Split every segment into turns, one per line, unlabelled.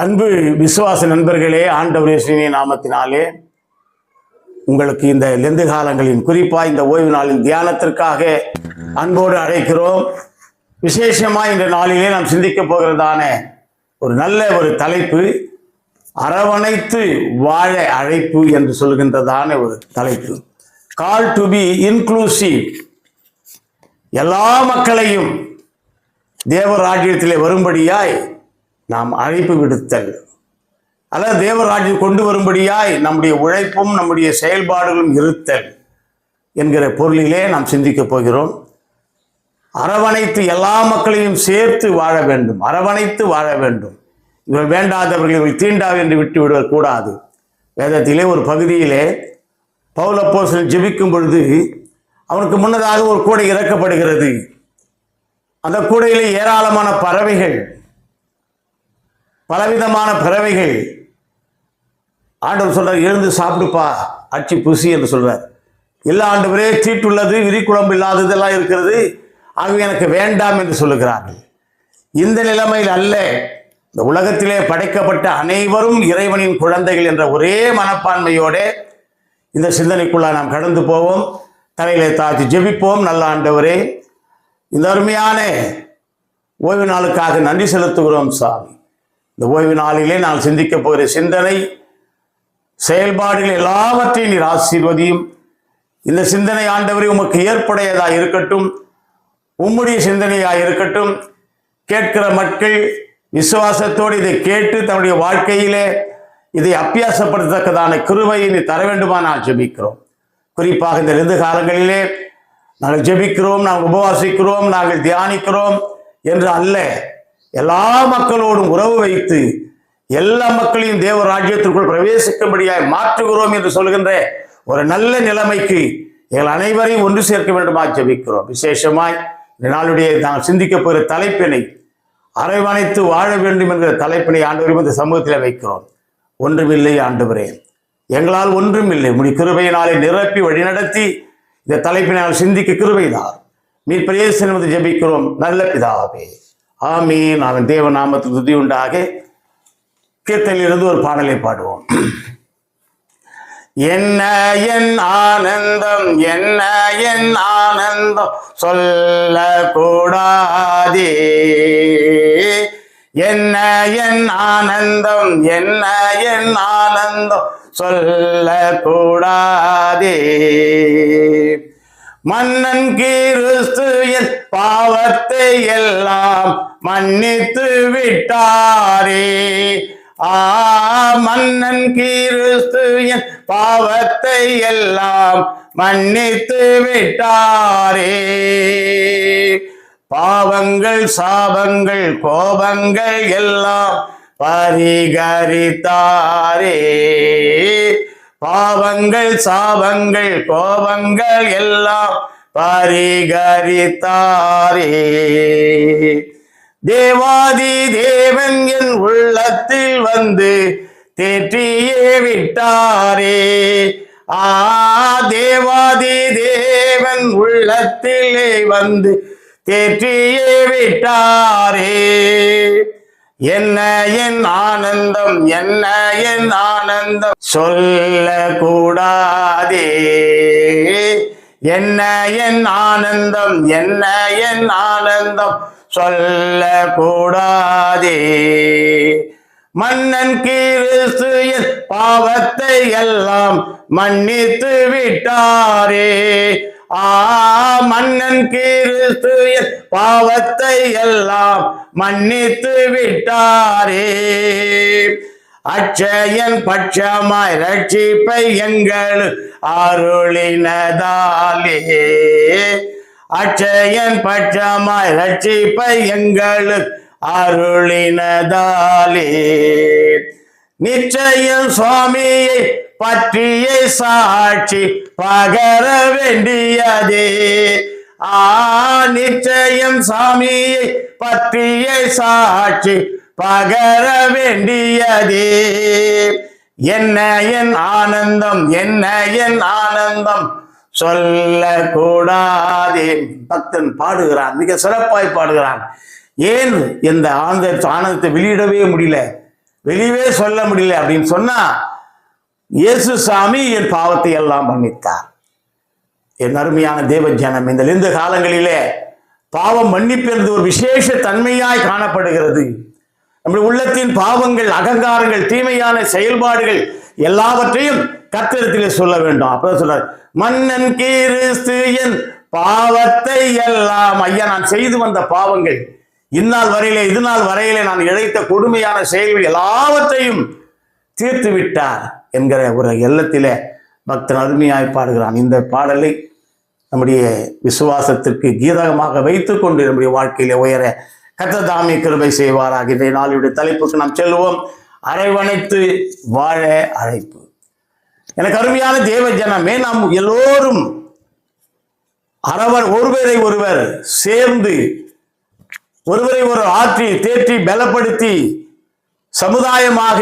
அன்பு விசுவாச நண்பர்களே, ஆண்டவர் இயேசுவின் நாமத்தினாலே உங்களுக்கு இந்த லெந்து காலங்களின் குறிப்பாக இந்த ஓய்வு நாளின் தியானத்திற்காக அன்போடு அழைக்கிறோம். விசேஷமாக இந்த நாளிலே நாம் சிந்திக்க போகிறதான ஒரு நல்ல ஒரு தலைப்பு, அரவணைத்து வாழ அழைப்பு என்று சொல்கின்றதான ஒரு தலைப்பு. Call to be inclusive. எல்லா மக்களையும் தேவராஜ்யத்திலே வரும்படியாய் நாம் அழைப்பு விடுத்தல், அல்லது தேவராஜ்யம் கொண்டு வரும்படியாய் நம்முடைய உழைப்பும் நம்முடைய செயல்பாடுகளும் இருத்தல் என்கிற பொருளிலே நாம் சிந்திக்கப் போகிறோம். அரவணைத்து எல்லா மக்களையும் சேர்த்து வாழ வேண்டும், அரவணைத்து வாழ வேண்டும். இவர்கள் வேண்டாதவர்கள், இவர்கள் தீண்டா என்று விட்டு விடுவது கூடாது. வேதத்திலே ஒரு பகுதியிலே பவுல் அப்போஸ்தலன் ஜெபிக்கும் பொழுது அவனுக்கு முன்னதாக ஒரு கூடை இறக்கப்படுகிறது. அந்த கூடையிலே ஏராளமான பறவைகள், பலவிதமான பறவைகள். ஆண்டவர் சொல்றார், எழுந்து சாப்பிடுப்பா, அச்சி புசி என்று சொல்றார். எல்லா ஆண்டவரே, தீட்டுள்ளது, விரிக்குழம்பு இல்லாததெல்லாம் இருக்கிறது, ஆகவே எனக்கு வேண்டாம் என்று சொல்லுகிறார்கள். இந்த நிலைமையில் அல்ல, இந்த உலகத்திலே படைக்கப்பட்ட அனைவரும் இறைவனின் குழந்தைகள் என்ற ஒரே மனப்பான்மையோட இந்த சிந்தனைக்குள்ள நாம் கடந்து போவோம். தலையிலே தாழ்த்தி ஜெபிப்போம். நல்ல ஆண்டவரே, இந்த அருமையான ஓய்வு நாளுக்காக நன்றி செலுத்துகிறோம் சாமி. இந்த ஓய்வு நாளிலே நான் சிந்திக்க போகிற சிந்தனை, செயல்பாடுகள் எல்லாவற்றையும் நீர் ஆசீர்வதியும். இந்த சிந்தனை ஆண்டவரே உமக்கு ஏற்புடையதாக இருக்கட்டும், உம்முடைய சிந்தனையாக இருக்கட்டும். கேட்கிற மக்கள் விசுவாசத்தோடு இதை கேட்டு தன்னுடைய வாழ்க்கையிலே இதை அபியாசப்படுத்தத்தக்கதான கிருபையை நீ தர வேண்டுமா நான் ஜெபிக்கிறோம். குறிப்பாக இந்த 2 காலங்களிலே நாங்கள் ஜெபிக்கிறோம், நாங்கள் உபவாசிக்கிறோம், நாங்கள் தியானிக்கிறோம் என்று அல்ல, எல்லா மக்களோடும் உறவு வைத்து எல்லா மக்களையும் தேவ ராஜ்யத்திற்குள் பிரவேசிக்கும்படியாய் மாற்றுகிறோம் என்று சொல்கின்ற ஒரு நல்ல நிலைமைக்கு எங்கள் அனைவரையும் ஒன்று சேர்க்க வேண்டுமா ஜெபிக்கிறோம். விசேஷமாய் இந்த நாளுடைய நாங்கள் சிந்திக்க போகிற தலைப்பினை, அரவணைத்து வாழ வேண்டும் என்கிற தலைப்பினை ஆண்டவரையும் இந்த சமூகத்தில் வைக்கிறோம். ஒன்றுமில்லை ஆண்டவரே, எங்களால் ஒன்றும் இல்லை, உம்முடைய கிருபையினாலே நிரப்பி வழிநடத்தி இந்த தலைப்பினால் சிந்திக்க கிருபைதான் மீட்பர் இயேசு நாமத்தில் ஜெபிக்கிறோம் நல்ல பிதாவே, ஆமீன். அவன் தேவ நாமத்துக்கு துதி உண்டாக. கீர்த்தனையிலிருந்து ஒரு பாடலை பாடுவோம். என்ன என் ஆனந்தம், என்ன என் ஆனந்தம் சொல்லக்கூடாதே, என்ன என் ஆனந்தம், என்ன என் ஆனந்தம் சொல்லக்கூடாதே. மன்னன் கிறிஸ்து என் பாவத்தை எல்லாம் மன்னித்து விட்டாரே. மன்னன் கிறிஸ்து என் பாவத்தை எல்லாம் மன்னித்து விட்டாரே. பாவங்கள், சாபங்கள், கோபங்கள் எல்லாம் பரிகரித்தாரே. பாவங்கள், சாபங்கள், கோபங்கள் எல்லாம் பரிகரித்தாரே. தேவாதி தேவன் என் உள்ளத்தில் வந்து தேற்றியே விட்டாரே. தேவாதி தேவன் உள்ளத்திலே வந்து தேற்றியே விட்டாரே. என்ன என் ஆனந்தம், என்ன என் ஆனந்தம் சொல்லக்கூடாதே. என்ன என் ஆனந்தம், என்ன என் ஆனந்தம் சொல்லக்கூடாதே. மன்னன் கிறிஸ்து என் பாவத்தை எல்லாம் மன்னித்து விட்டாரே. மன்னன் கிறிஸ்து என் பாவத்தை எல்லாம் மன்னித்து விட்டாரே. அட்சயன் பட்சமாய் ரட்சிப்பை எங்கள் அருளினதாலே. அட்சயன் பட்சமாய் ரட்சிப்பை எங்கள் அருளினதாலே. நிச்சயம் சுவாமியை பற்றிய சாட்சி பகர வேண்டியதே. நிச்சயம் சாமியை பற்றிய சாட்சி பகர வேண்டியதே. என்ன என் ஆனந்தம், என்ன என் ஆனந்தம் சொல்லக்கூடாதே. பக்தன் பாடுகிறான், மிக சிறப்பாய் பாடுகிறான். ஏன் இந்த ஆனந்தத்தை வெளியிடவே முடியல? வெளியவே சொல்ல முடியல அப்படின்னு சொன்னா, இயேசு சாமி என் பாவத்தை எல்லாம் மன்னித்தார். என் அருமையான தேவ ஜனம், இந்த காலங்களிலே பாவம் மன்னிப்பு என்பது ஒரு விசேஷ தன்மையாய் காணப்படுகிறது. நம்முடைய உள்ளத்தின் பாவங்கள், அகங்காரங்கள், தீமையான செயல்பாடுகள் எல்லாவற்றையும் கர்த்தரிடத்திலே சொல்ல வேண்டும். அப்பதான் சொல்றார், மன்னன் கிறிஸ்து என் பாவத்தை எல்லாம், ஐயா நான் செய்து வந்த பாவங்கள், இந்நாள் வரையிலே இது நாள் வரையிலே நான் இழைத்த கொடுமையான செயல்கள் எல்லாவற்றையும் தீர்த்து விட்டார் என்கிற ஒரு எண்ணத்திலே பக்தன் அருமையாய் பாடுகிறான். இந்த பாடலை நம்முடைய விசுவாசத்திற்கு கீதகமாக வைத்துக் கொண்டு நம்முடைய வாழ்க்கையிலே உயர கர்த்தர் தாமே கிருபை செய்வாராக. இன்றைய நாளுடைய தலைப்புக்கு நாம் செல்வோம். அரவணைத்து வாழ அழைப்பு. எனக்கு அருமையான தேவ ஜனமே, நாம் எல்லோரும் ஒருவரை ஒருவர் சேர்ந்து ஒருவரை ஒரு ஆற்றி தேற்றி பலப்படுத்தி சமுதாயமாக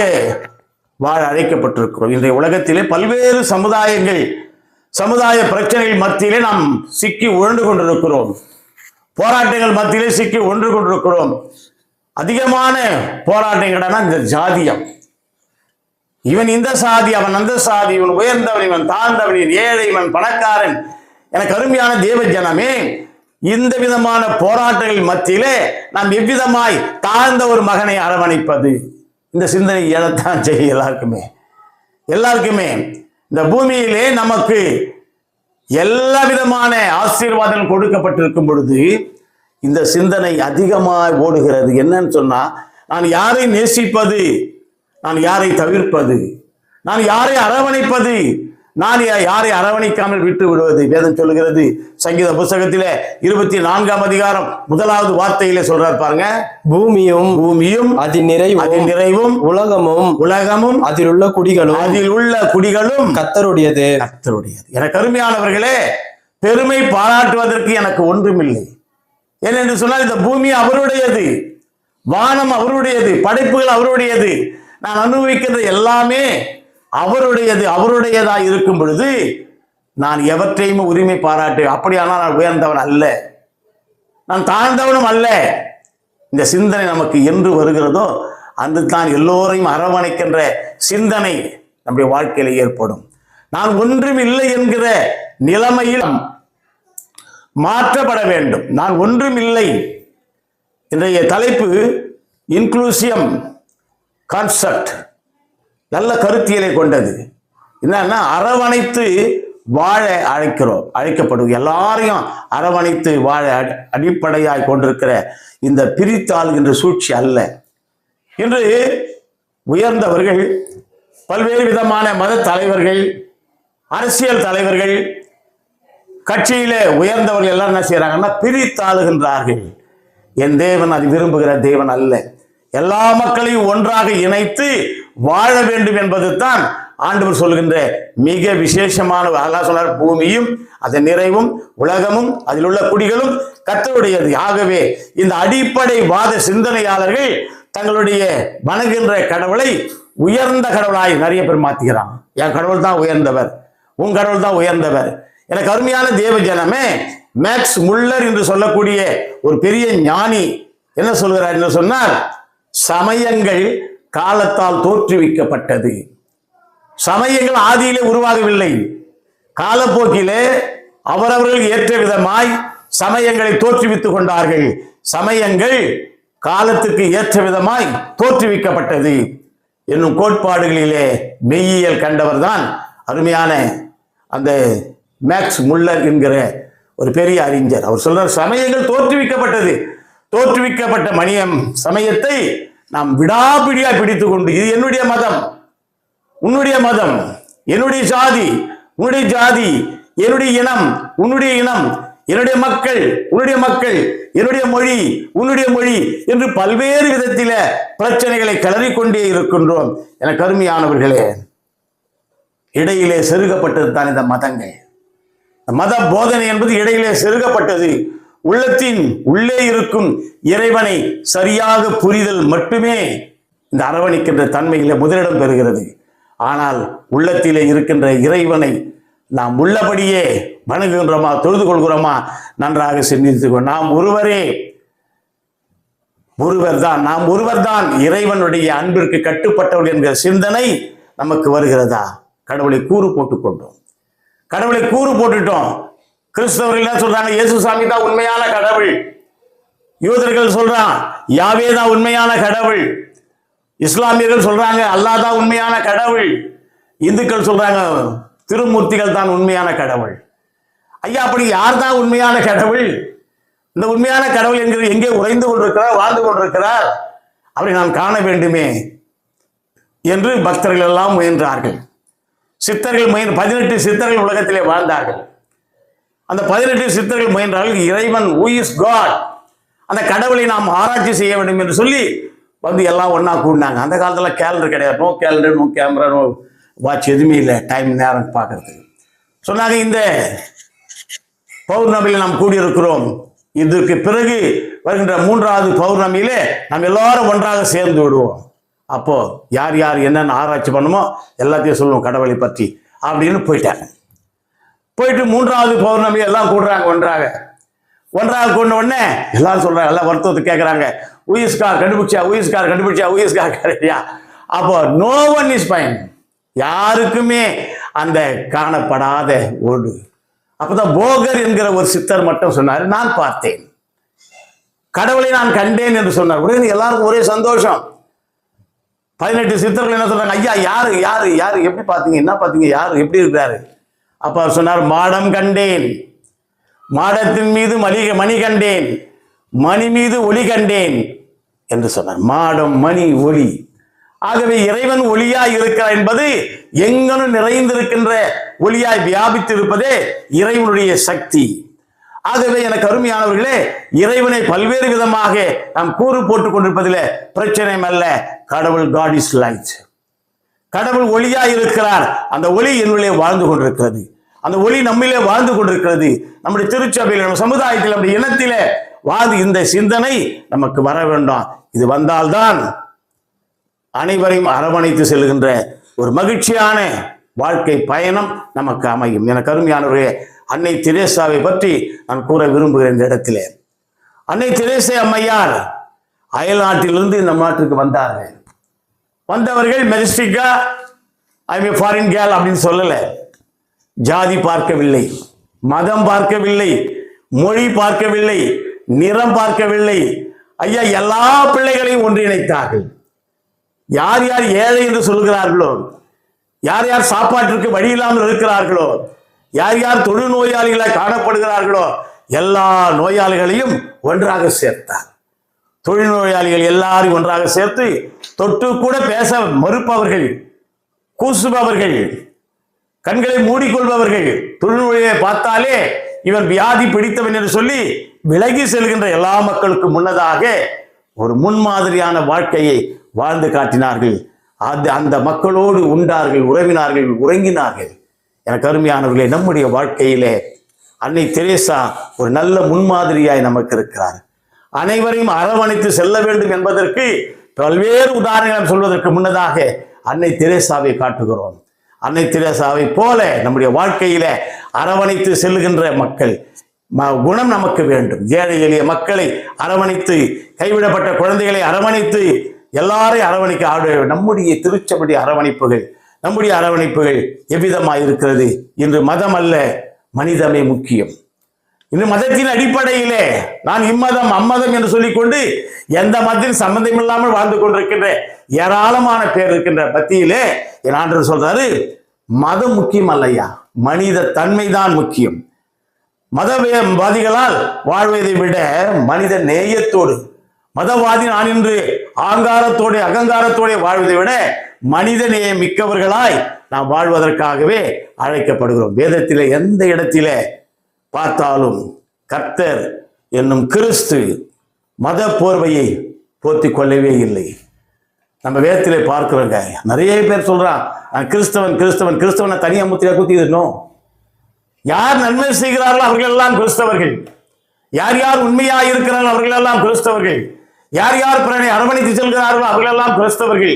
வாழ அழைக்கப்பட்டிருக்கிறோம். இன்றைய உலகத்திலே பல்வேறு சமுதாய பிரச்சனைகள் மத்தியிலே நாம் சிக்கி உழண்டு கொண்டிருக்கிறோம். போராட்டங்கள் மத்தியிலே சிக்கி ஒன்று கொண்டிருக்கிறோம். அதிகமான போராட்டங்கள்னா இந்த ஜாதியம், இவன் இந்த சாதி, அவன் அந்த சாதி, இவன் உயர்ந்தவன், இவன் தாழ்ந்தவன், இவன் ஏழை, இவன் பணக்காரன். எனக்கு அருமையான தேவ ஜனமே, இந்த விதமான போராட்டங்கள் மத்தியிலே நாம் எவ்விதமாய் தாழ்ந்த ஒரு மகனை அரவணைப்பது? இந்த சிந்தனை எழத்தான் செய்ய எல்லாருக்குமே இந்த பூமியிலே நமக்கு எல்லா விதமான ஆசீர்வாதம் கொடுக்கப்பட்டிருக்கும் பொழுது இந்த சிந்தனை அதிகமாக ஓடுகிறது. என்னன்னு சொன்னா, நான் யாரை நேசிப்பது, நான் யாரை தவிர்ப்பது, நான் யாரை அரவணைப்பது, நான் யாரை அரவணைக்காமல் விட்டு விடுவது? வேதம் சொல்லுகிறது, சங்கீத புத்தகத்திலே 24ஆம் அதிகாரம் 1வது வார்த்தையிலே சொல்றார் பாருங்க, பூமியும் அதில் நிறைவும் உலகமும் அதில் உள்ள குடிகளும் கர்த்தருடையது. எனக்கு அருமையானவர்களே, பெருமை பாராட்டுவதற்கு எனக்கு ஒன்றுமில்லை. ஏனென்று சொன்னால், இந்த பூமி அவருடையது, வானம் அவருடையது, படைப்புகள் அவருடையது, நான் அனுபவிக்கின்ற எல்லாமே அவருடையதா இருக்கும் பொழுது நான் எவற்றையும் உரிமை பாராட்டு. அப்படியானால் நான் உயர்ந்தவன் அல்ல, நான் தாழ்ந்தவனும் அல்ல. இந்த சிந்தனை நமக்கு என்று வருகிறதோ அன்று தான் எல்லோரையும் அரவணைக்கின்ற சிந்தனை நம்முடைய வாழ்க்கையில ஏற்படும். நான் ஒன்றும் இல்லை என்கிற நிலைமையில் மாற்றப்பட வேண்டும். நான் ஒன்றும் இல்லை. இன்றைய தலைப்பு இன்க்ளூசிவ் கான்செப்ட், நல்ல கருத்தியலை கொண்டது. என்னன்னா, அரவணைத்து வாழ அழைக்கப்படும். எல்லாரையும் அரவணைத்து வாழ அடிப்படையாய் கொண்டிருக்கிற இந்த பிரித்தாள் என்ற சூழ்ச்சி அல்ல. இன்று உயர்ந்தவர்கள், பல்வேறு விதமான மத தலைவர்கள், அரசியல் தலைவர்கள், கட்சியில உயர்ந்தவர்கள் எல்லாம் என்ன செய்யறாங்கன்னா, பிரித்தாளுகின்றார்கள். என் தேவன் அது விரும்புகிற தேவன் அல்ல. எல்லா மக்களையும் ஒன்றாக இணைத்து வாழ வேண்டும் என்பது தான் ஆண்டவர் சொல்கின்ற மிக விசேஷமான. அல்லாஹ் சொன்னார், பூமியும் அதன் நிறைவும் உலகமும் அதில் உள்ள குடிகளும் கர்த்தருடையது. ஆகவே இந்த அடிப்படை வாத சிந்தனையாளர்கள் தங்களுடைய வணங்குகின்ற கடவுளை உயர்ந்த கடவுளாய் நிறைய பேர் மாத்திக்கிறான். என் கடவுள் தான் உயர்ந்தவர், உன் கடவுள் தான் உயர்ந்தவர். எனக்கு அருமையான தேவ ஜனமே, மேக்ஸ் முல்லர் என்று சொல்லக்கூடிய ஒரு பெரிய ஞானி என்ன சொல்கிறார் என்று சொன்னால், சமயங்கள் காலத்தால் தோற்றுவிக்கப்பட்டது. சமயங்கள் ஆதியிலே உருவாகவில்லை. காலப்போக்கிலே அவரவர்கள் ஏற்ற விதமாய் சமயங்களை தோற்றுவித்துக் கொண்டார்கள். சமயங்கள் காலத்துக்கு ஏற்ற விதமாய் தோற்றுவிக்கப்பட்டது என்னும் கோட்பாடுகளிலே மெய்யியல் கண்டவர் தான் அருமையான அந்த மேக்ஸ் முல்லர் என்கிற ஒரு பெரிய அறிஞர். அவர் சொல்றார், சமயங்கள் தோற்றுவிக்கப்பட்ட சமயத்தை நாம் விடாபிடியா பிடித்துக் கொண்டு, இது என்னுடைய மதம், உன்னுடைய மதம், என்னுடைய ஜாதி, உன்னுடைய ஜாதி, என்னுடைய இனம், உன்னுடைய இனம், என்னுடைய மக்கள், உன்னுடைய மக்கள், என்னுடைய மொழி, உன்னுடைய மொழி என்று பல்வேறு விதத்தில பிரச்சனைகளை கிளறிக்கொண்டே இருக்கின்றோம். எனக்கு அருமையானவர்களே, இடையிலே செருகப்பட்டது தான் இந்த மதங்கள். மத போதனை என்பது இடையிலே செருகப்பட்டது. உள்ளத்தின் உள்ளே இருக்கும் இறைவனை சரியாக புரிதல் மட்டுமே இந்த அரவணைக்கின்ற தன்மையில முதலிடம் பெறுகிறது. ஆனால் உள்ளத்திலே இருக்கின்ற இறைவனை நாம் உள்ளபடியே வணங்குகின்றோமா, தொழுது கொள்கிறோமா, நன்றாக சிந்தித்துக்கோ. நாம் ஒருவரே ஒருவர் தான், நாம் ஒருவர் தான் இறைவனுடைய அன்பிற்கு கட்டுப்பட்டவர்கள் என்கிற சிந்தனை நமக்கு வருகிறதா? கடவுளை கூறு போட்டுக்கொண்டோம், கடவுளை கூறு போட்டுட்டோம். கிறிஸ்தவர்கள் என்ன சொல்றாங்க? இயேசு சாமி தான் உண்மையான கடவுள். யூதர்கள் சொல்றான் யாவே தான் உண்மையான கடவுள். இஸ்லாமியர்கள் சொல்றாங்க அல்லாஹ் தான் உண்மையான கடவுள். இந்துக்கள் சொல்றாங்க திருமூர்த்திகள் தான் உண்மையான கடவுள். ஐயா, அப்படி யார் தான் உண்மையான கடவுள்? இந்த உண்மையான கடவுள் என்கிறது எங்கே உறைந்து கொண்டிருக்கிறார், வாழ்ந்து கொண்டிருக்கிறார்? அவரை நாம் காண வேண்டுமே என்று பக்தர்கள் எல்லாம் முயன்றார்கள். சித்தர்கள் 18 சித்தர்கள் உலகத்திலே வாழ்ந்தார்கள். அந்த 18 சித்தர்கள் முயன்றார்கள் இறைவன் who is God, அந்த கடவுளை நாம் ஆராய்ச்சி செய்ய வேண்டும் என்று சொல்லி வந்து எல்லாம் ஒன்னா கூடினாங்க. அந்த காலத்தில் கேலண்டர் கிடையாது, no calendar, no camera, no watch, எதுவுமே இல்லை டைம் நேரம் பார்க்கறதுக்கு. சொன்னாங்க இந்த பௌர்ணமியில் நாம் கூடியிருக்கிறோம், இதற்கு பிறகு வருகின்ற 3வது பௌர்ணமியிலே நாம் எல்லாரும் ஒன்றாக சேர்ந்து விடுவோம். அப்போ யார் யார் என்னென்ன ஆராய்ச்சி பண்ணுமோ எல்லாத்தையும் சொல்லுவோம் கடவுளை பற்றி அப்படின்னு போயிட்டாங்க. போயிட்டு 3வது பௌர்ணமி எல்லாம் கூடுறாங்க ஒன்றாக கொண்ட உடனே எல்லாரும் சொல்றாங்க, எல்லாம் வருத்தத்தை கேட்கறாங்க, உயிஸ்கார் கண்டுபிடிச்சா. அப்போ நோ ஒன் இஸ் ஃபைன், யாருக்குமே அந்த காணப்படாத ஓடு. அப்பதான் போகர் என்கிற ஒரு சித்தர் மட்டும் சொன்னார், நான் பார்த்தேன் கடவுளை, நான் கண்டேன் என்று சொன்னார். உடனே எல்லாருக்கும் ஒரே சந்தோஷம். 18 சித்தர்கள் என்ன சொல்றாங்க, ஐயா யாரு யாரு யாரு எப்படி பார்த்தீங்க, என்ன பார்த்தீங்க, யாரு எப்படி இருக்கிறாரு? அப்ப அவர் சொன்னார், மாடம் கண்டேன், மாடத்தின் மீது மணி கண்டேன், மணி மீது ஒளி கண்டேன் என்று சொன்னார். மாடம், மணி, ஒளி. ஆகவே இறைவன் ஒளியாய் இருக்கிறார் என்பது எங்கனும் நிறைந்திருக்கின்ற ஒளியாய் வியாபித்து இருப்பதே இறைவனுடைய சக்தி. ஆகவே எனக்கு அருமையானவர்களே, இறைவனை பல்வேறு விதமாக நாம் கூறு போட்டுக் கொண்டிருப்பதில் பிரச்சனை அல்ல. கடவுள் God is light, கடவுள் ஒளியாய் இருக்கிறார். அந்த ஒளி என்னுள்ளே வாழ்ந்து கொண்டிருக்கிறது, அந்த ஒளி நம்மிலே வாழ்ந்து கொண்டிருக்கிறது. நம்முடைய திருச்சபையில், நம்ம சமுதாயத்தில், நம்முடைய இனத்திலே வாழ்ந்து இந்த சிந்தனை நமக்கு வர வேண்டும். இது வந்தால்தான் அனைவரையும் அரவணைத்து செல்கின்ற ஒரு மகிழ்ச்சியான வாழ்க்கை பயணம் நமக்கு அமையும். எனக்கு அருமையானவர்களே, அன்னை தெரேசாவை பற்றி நான் கூற விரும்புகிறேன் இந்த இடத்திலே. அன்னை தெரேசா அம்மையார் அயல்நாட்டிலிருந்து இந்த நாட்டுக்கு வந்தார்கள். வந்தவர்கள் மெஜஸ்டிக்கா ஐ மீ ஃபாரின் கேர்ள் அப்படின்னு சொல்லல. ஜாதி பார்க்கவில்லை, மதம் பார்க்கவில்லை, மொழி பார்க்கவில்லை, நிறம் பார்க்கவில்லை. ஐயா, எல்லா பிள்ளைகளையும் ஒன்றிணைத்தார்கள். யார் யார் ஏழை என்று சொல்கிறார்களோ, யார் யார் சாப்பாட்டிற்கு வழி இல்லாமல் இருக்கிறார்களோ, யார் யார் தொழுநோயாளிகளாக காணப்படுகிறார்களோ எல்லா நோயாளிகளையும் ஒன்றாக சேர்த்தார். தொழுநோயாளிகள் எல்லாரையும் ஒன்றாக சேர்த்து தொட்டு கூட பேச மறுப்பவர்கள், கூசுபவர்கள், கண்களை மூடிக்கொள்பவர்கள், தொழுநோயை பார்த்தாலே இவன் வியாதி பிடித்தவன் என்று சொல்லி விலகி செல்கின்ற எல்லா மக்களுக்கு முன்னதாக ஒரு முன்மாதிரியான வாழ்க்கையை வாழ்ந்து காட்டினார்கள். அந்த மக்களோடு உண்டார்கள், உறவினார்கள், உறங்கினார்கள். எனக்கு அருமையானவர்களே, நம்முடைய வாழ்க்கையிலே அன்னை தெரேசா ஒரு நல்ல முன்மாதிரியாய் நமக்கு இருக்கிறார். அனைவரையும் அரவணைத்து செல்ல வேண்டும் என்பதற்கு பல்வேறு உதாரணங்கள் சொல்வதற்கு முன்னதாக அன்னை தெரேசாவை காட்டுகிறோம். அன்னை தெரேசாவை போல நம்முடைய வாழ்க்கையில அரவணைத்து செல்லுகின்ற மக்கள் குணம் நமக்கு வேண்டும். ஏழை எளிய மக்களை அரவணைத்து, கைவிடப்பட்ட குழந்தைகளை அரவணைத்து, எல்லாரையும் அரவணைக்க நம்முடைய திருச்சபையுடைய அரவணைப்புகள், நம்முடைய அரவணைப்புகள் எவ்விதமாக இருக்கிறது? இன்று மதம் அல்ல, மனிதமே முக்கியம். இந்த மதத்தின் அடிப்படையிலே நான் இம்மதம் அம்மதம் என்று சொல்லிக்கொண்டு எந்த மதத்தின் சம்பந்தம் இல்லாமல் வாழ்ந்து கொண்டிருக்கின்ற ஏராளமான பேர் இருக்கின்ற மத்தியிலே என் ஆண்டவர் சொல்றாரு, மதம் முக்கியம் அல்லையா, மனித தன்மைதான் முக்கியம். மதவாதிகளால் வாழ்வதை விட மனித நேயத்தோடு, மதவாதி நான் என்று ஆங்காரத்தோடு அகங்காரத்தோடு வாழ்வதை விட மனித நேயம் மிக்கவர்களாய் நாம் வாழ்வதற்காகவே அழைக்கப்படுகிறோம். வேதத்திலே எந்த இடத்திலே பார்த்தாலும் கர்த்தர் என்னும் கிறிஸ்து மத போர்வையை போர்த்தி கொள்ளவே இல்லை. நம்ம வேதத்திலே பார்க்கிறோங்க, நிறைய பேர் சொல்றான் நான் கிறிஸ்தவன் கிறிஸ்தவன் கிறிஸ்தவனை தனியா முத்திரையா குத்திடணும். யார் நன்மை செய்கிறார்களோ அவர்கள் எல்லாம் கிறிஸ்தவர்கள், யார் யார் உண்மையா இருக்கிறார்கள் அவர்கள் எல்லாம் கிறிஸ்தவர்கள், யார் யார் பிறனை அரவணைத்து செல்கிறார்களோ அவர்கள் எல்லாம் கிறிஸ்தவர்கள்,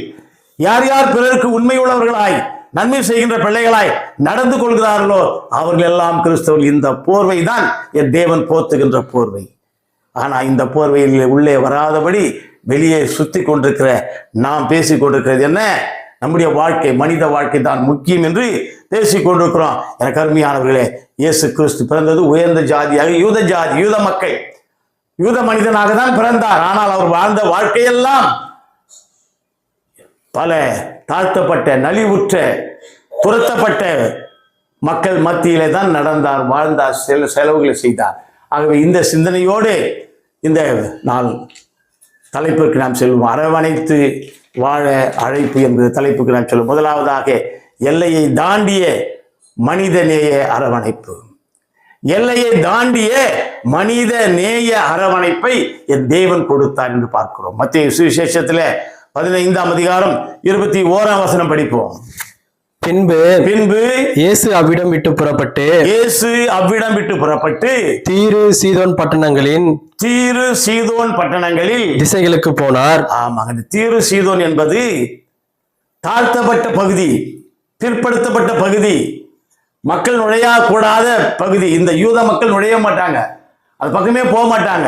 யார் யார் பிறருக்கு உண்மை உள்ளவர்களாய் நன்மை செய்கின்ற பிள்ளைகளாய் நடந்து கொள்கிறார்களோ அவர்கள் எல்லாம் கிறிஸ்தவர்கள். இந்த போர்வை தான் என் தேவன் போத்துகின்ற போர்வை. ஆனா இந்த போர்வையில் உள்ளே வராதபடி வெளியே சுத்தி கொண்டிருக்கிற நாம் பேசிக் கொண்டிருக்கிறது என்ன? நம்முடைய வாழ்க்கை, மனித வாழ்க்கை தான் முக்கியம் என்று பேசிக் கொண்டிருக்கிறோம். எனக்கு அருமையானவர்களே, இயேசு கிறிஸ்து பிறந்தது உயர்ந்த ஜாதியாக யூத மக்கள், யூத மனிதனாக தான் பிறந்தார். ஆனால் அவர் வாழ்ந்த வாழ்க்கையெல்லாம் பல தாழ்த்தப்பட்ட, நலிவுற்ற, துரத்தப்பட்ட மக்கள் மத்தியிலே தான் நடந்தார், வாழ்ந்தார், செலவுகளை செய்தார். ஆகவே இந்த சிந்தனையோடு இந்த நாள் தலைப்புக்கு நாம் செல்வோம். அரவணைத்து வாழ அழைப்பு என்பது தலைப்புக்கு நாம் செல்வோம். முதலாவதாக, எல்லையை தாண்டிய மனிதநேய அரவணைப்பு. எல்லையை தாண்டிய மனித நேய அரவணைப்பை என் தேவன் கொடுத்தார் என்று பார்க்கிறோம். மத்தேயு சுவிசேஷத்தில் 15ஆம் அதிகாரம் 21ஆம் வசனம் படிப்போம்.
பின்பு இயேசு அவ்விடம் விட்டு புறப்பட்டு தீரு சீதோன் பட்டணங்களில் திசைகளுக்கு போனார்.
ஆமாங்க, இந்த தீரு சீதோன் என்பது தாழ்த்தப்பட்ட பகுதி, பிற்படுத்தப்பட்ட பகுதி, மக்கள் நுழையக்கூடாத பகுதி. இந்த யூத மக்கள் நுழைய மாட்டாங்க, அது பக்கமே போக மாட்டாங்க.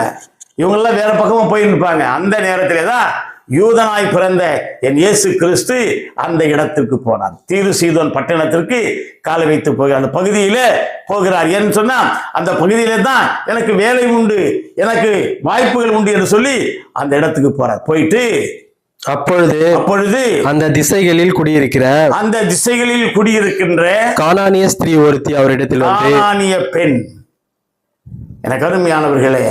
இவங்கெல்லாம் வேற பக்கமா போயிருப்பாங்க. அந்த நேரத்திலே தான் யூதனாய் பிறந்த என் இயேசு கிறிஸ்து அந்த இடத்திற்கு போனார். தீரு சீதோன் பட்டணத்திற்கு காலை வைத்து போகிறார். அந்த பகுதியில போகிறார். ஏன்னு சொன்னா, அந்த பகுதியில தான் எனக்கு வேலை உண்டு, எனக்கு வாய்ப்புகள் உண்டு என்று சொல்லி அந்த இடத்துக்கு போறார். போயிட்டு அப்பொழுது
அந்த திசைகளில் குடியிருக்கின்ற
கானானிய ஸ்திரீ ஒருத்தி அவரிடத்தில் வந்து, கானானிய பெண். எனக்கு அருமையானவர்களே,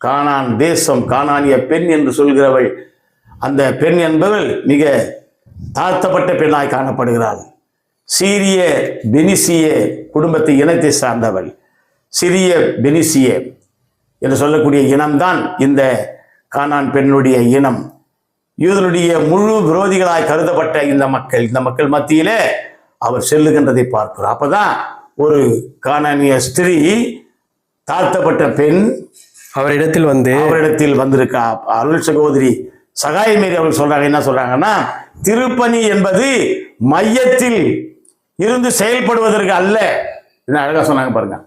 கானான் தேசம், கானானிய பெண் என்று சொல்கிறவள், அந்த பெண் என்பவள் மிக தாழ்த்தப்பட்ட பெண்ணாய் காணப்படுகிறாள். சீரிய பெனிசிய குடும்பத்தை இனத்தை சார்ந்தவள். சிறிய பெனிசிய என்று சொல்லக்கூடிய இனம்தான் இந்த கானான் பெண்ணுடைய இனம். யூதனுடைய முழு விரோதிகளாய் கருதப்பட்ட இந்த மக்கள் மத்தியிலே அவர் செல்லுகின்றதை பார்க்கிறோம். அப்பதான் ஒரு கானானிய ஸ்திரீ, தாழ்த்தப்பட்ட பெண் அவரிடத்தில் வந்திருக்கா. அருள் சகோதரி சகாயமேரி அவர்கள் சொல்றாங்க. என்ன சொல்றாங்கன்னா, திருப்பணி என்பது மையத்தில் இருந்து செயல்படுவதற்கு அல்ல. என்ன அழகா சொன்னாங்க பாருங்க.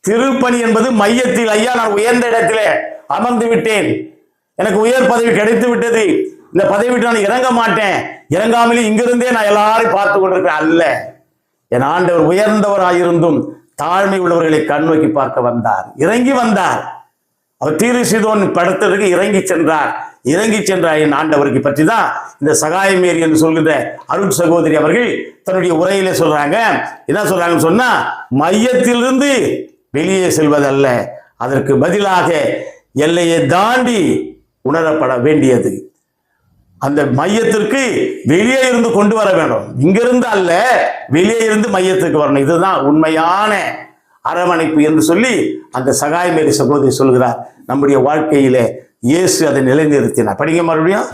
திருப்பணி என்பது மையத்தில், ஐயா நான் உயர்ந்த இடத்திலே அமர்ந்து விட்டேன், எனக்கு உயர் பதவி கிடைத்து விட்டது, இந்த பதவி விட்டு நான் இறங்க மாட்டேன், இறங்காமலே இங்கிருந்தே நான் எல்லாரையும் பார்த்து கொண்டிருக்கிறேன் அல்ல. என் ஆண்டவர் உயர்ந்தவராயிருந்தும் தாழ்மை உள்ளவர்களை கண்ணோக்கி பார்க்க வந்தார், இறங்கி வந்தார். அவர் தீரு சீதோன் படத்திற்கு இறங்கி சென்றார். என் ஆண்டவருக்கு பற்றி தான் இந்த சகாயமேரி என்று சொல்கின்ற அருள் சகோதரி அவர்கள் தன்னுடைய உரையில சொல்றாங்க. என்ன சொல்றாங்கன்னு சொன்னா, மையத்திலிருந்து வெளியே செல்வதல்ல, அதற்கு பதிலாக எல்லையை தாண்டி உணரப்பட வேண்டியது. அந்த மையத்திற்கு வெளியே இருந்து கொண்டு வர வேண்டும், இங்கிருந்து அல்ல, வெளியே இருந்து மையத்துக்கு வரணும். இதுதான் உண்மையான அரவணைப்பு என்று சொல்லி அந்த சகாயமேரி சகோதரி சொல்கிறார். நம்முடைய வாழ்க்கையிலே இயேசு அதை நிலைநிறுத்தினார். படிங்க மறுபடியும்.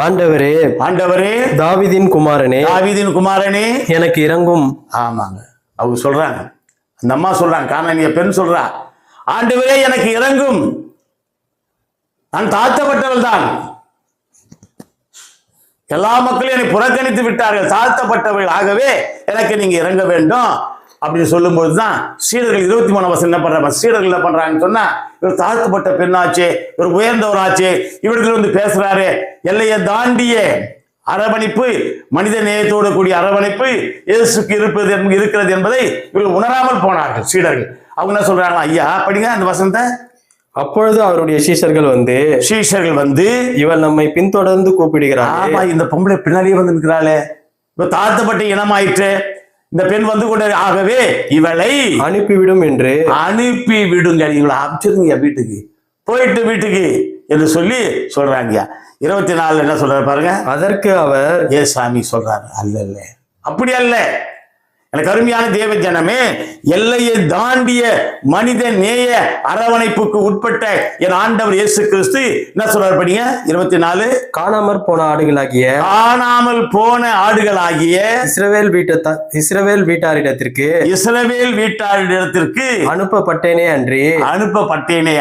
ஆண்டவரே
தாவீதின் குமாரனே எனக்கு இறங்கும்.
ஆமாங்க, அவங்க சொல்றாங்க, அந்த அம்மா சொல்றாங்க, கானானிய பெண் சொல்றா, ஆண்டவரே எனக்கு இறங்கும், நான் தாழ்த்தப்பட்டவள் தான், எல்லா மக்களும் என்னை புறக்கணித்து விட்டார்கள், தாழ்த்தப்பட்டவர்கள், ஆகவே எனக்கு நீங்க இறங்க வேண்டும் அப்படின்னு சொல்லும்போது தான் சீடர்கள் 23 வசனம் என்ன பண்றாங்க, சீடர்கள் என்ன பண்றாங்கன்னு சொன்னா, இவர் தாழ்த்தப்பட்ட பெண்ணாச்சு, இவர் உயர்ந்தவராச்சு, இவர்கள் வந்து பேசுறாரு, எல்லையை தாண்டிய அரவணைப்பு, மனித நேயத்தோடு கூடிய அரவணைப்பு இயேசுக்கு இருக்கிறது என்பதை இவர்கள் உணராமல் போனார்கள் சீடர்கள். அவங்க என்ன சொல்றாங்களா, ஐயா படிங்க அந்த வசனத்தை.
அப்பொழுது அவருடைய சீஷர்கள் வந்து இவள் நம்மை பின்தொடர்ந்து கூப்பிடுகிறார்.
ஆமா, இந்த பொம்பளை பின்னாடியே வந்து நிற்கிறாளே, இப்ப தாழ்த்தப்பட்ட இனமாயிற்று, இந்த பெண் வந்து கொண்டு, ஆகவே இவளை
அனுப்பிவிடுங்க,
இவளை அனுப்பிச்சிருங்க வீட்டுக்கு என்று சொல்லி சொல்றாங்க. 24 என்ன சொல்றாரு பாருங்க.
அதற்கு அவர்,
சாமி சொல்றாரு, அல்ல அப்படி அல்ல, எனக்கு அருமையான தேவ ஜனமே, எல்லையை தாண்டிய மனித நேய அரவணைப்புக்கு உட்பட்ட என் ஆண்டவர் இயேசு கிறிஸ்து என்ன சொல்றாரு படிங்க. 24
காணாமல் போன ஆடுகளாகிய இஸ்ரவேல் வீட்டாரிடத்திற்கு அனுப்பப்பட்டேனே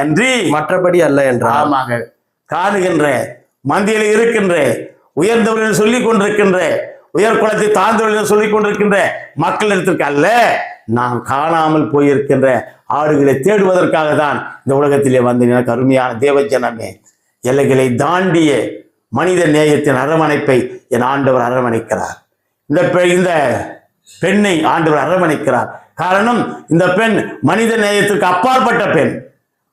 அன்றி
மற்றபடி அல்ல என்றார். ஆமாங்க, காணுகின்ற மந்தியில இருக்கின்ற உயர்ந்தவர்கள் சொல்லிக் கொண்டிருக்கின்ற, உயர் குலத்தை தாழ்ந்தவர்கள் சொல்லிக் கொண்டிருக்கின்ற மக்களிடத்திற்கு அல்ல, நான் காணாமல் போயிருக்கின்ற ஆடுகளை தேடுவதற்காக தான் இந்த உலகத்திலே வந்து. எனக்கு அருமையான தேவ ஜனமே, எல்லைகளை தாண்டிய மனித நேயத்தின் அரவணைப்பை என் ஆண்டவர் அரவணைக்கிறார். இந்த பெண்ணை ஆண்டவர் அரவணைக்கிறார். காரணம், இந்த பெண் மனித நேயத்திற்கு அப்பாற்பட்ட பெண்,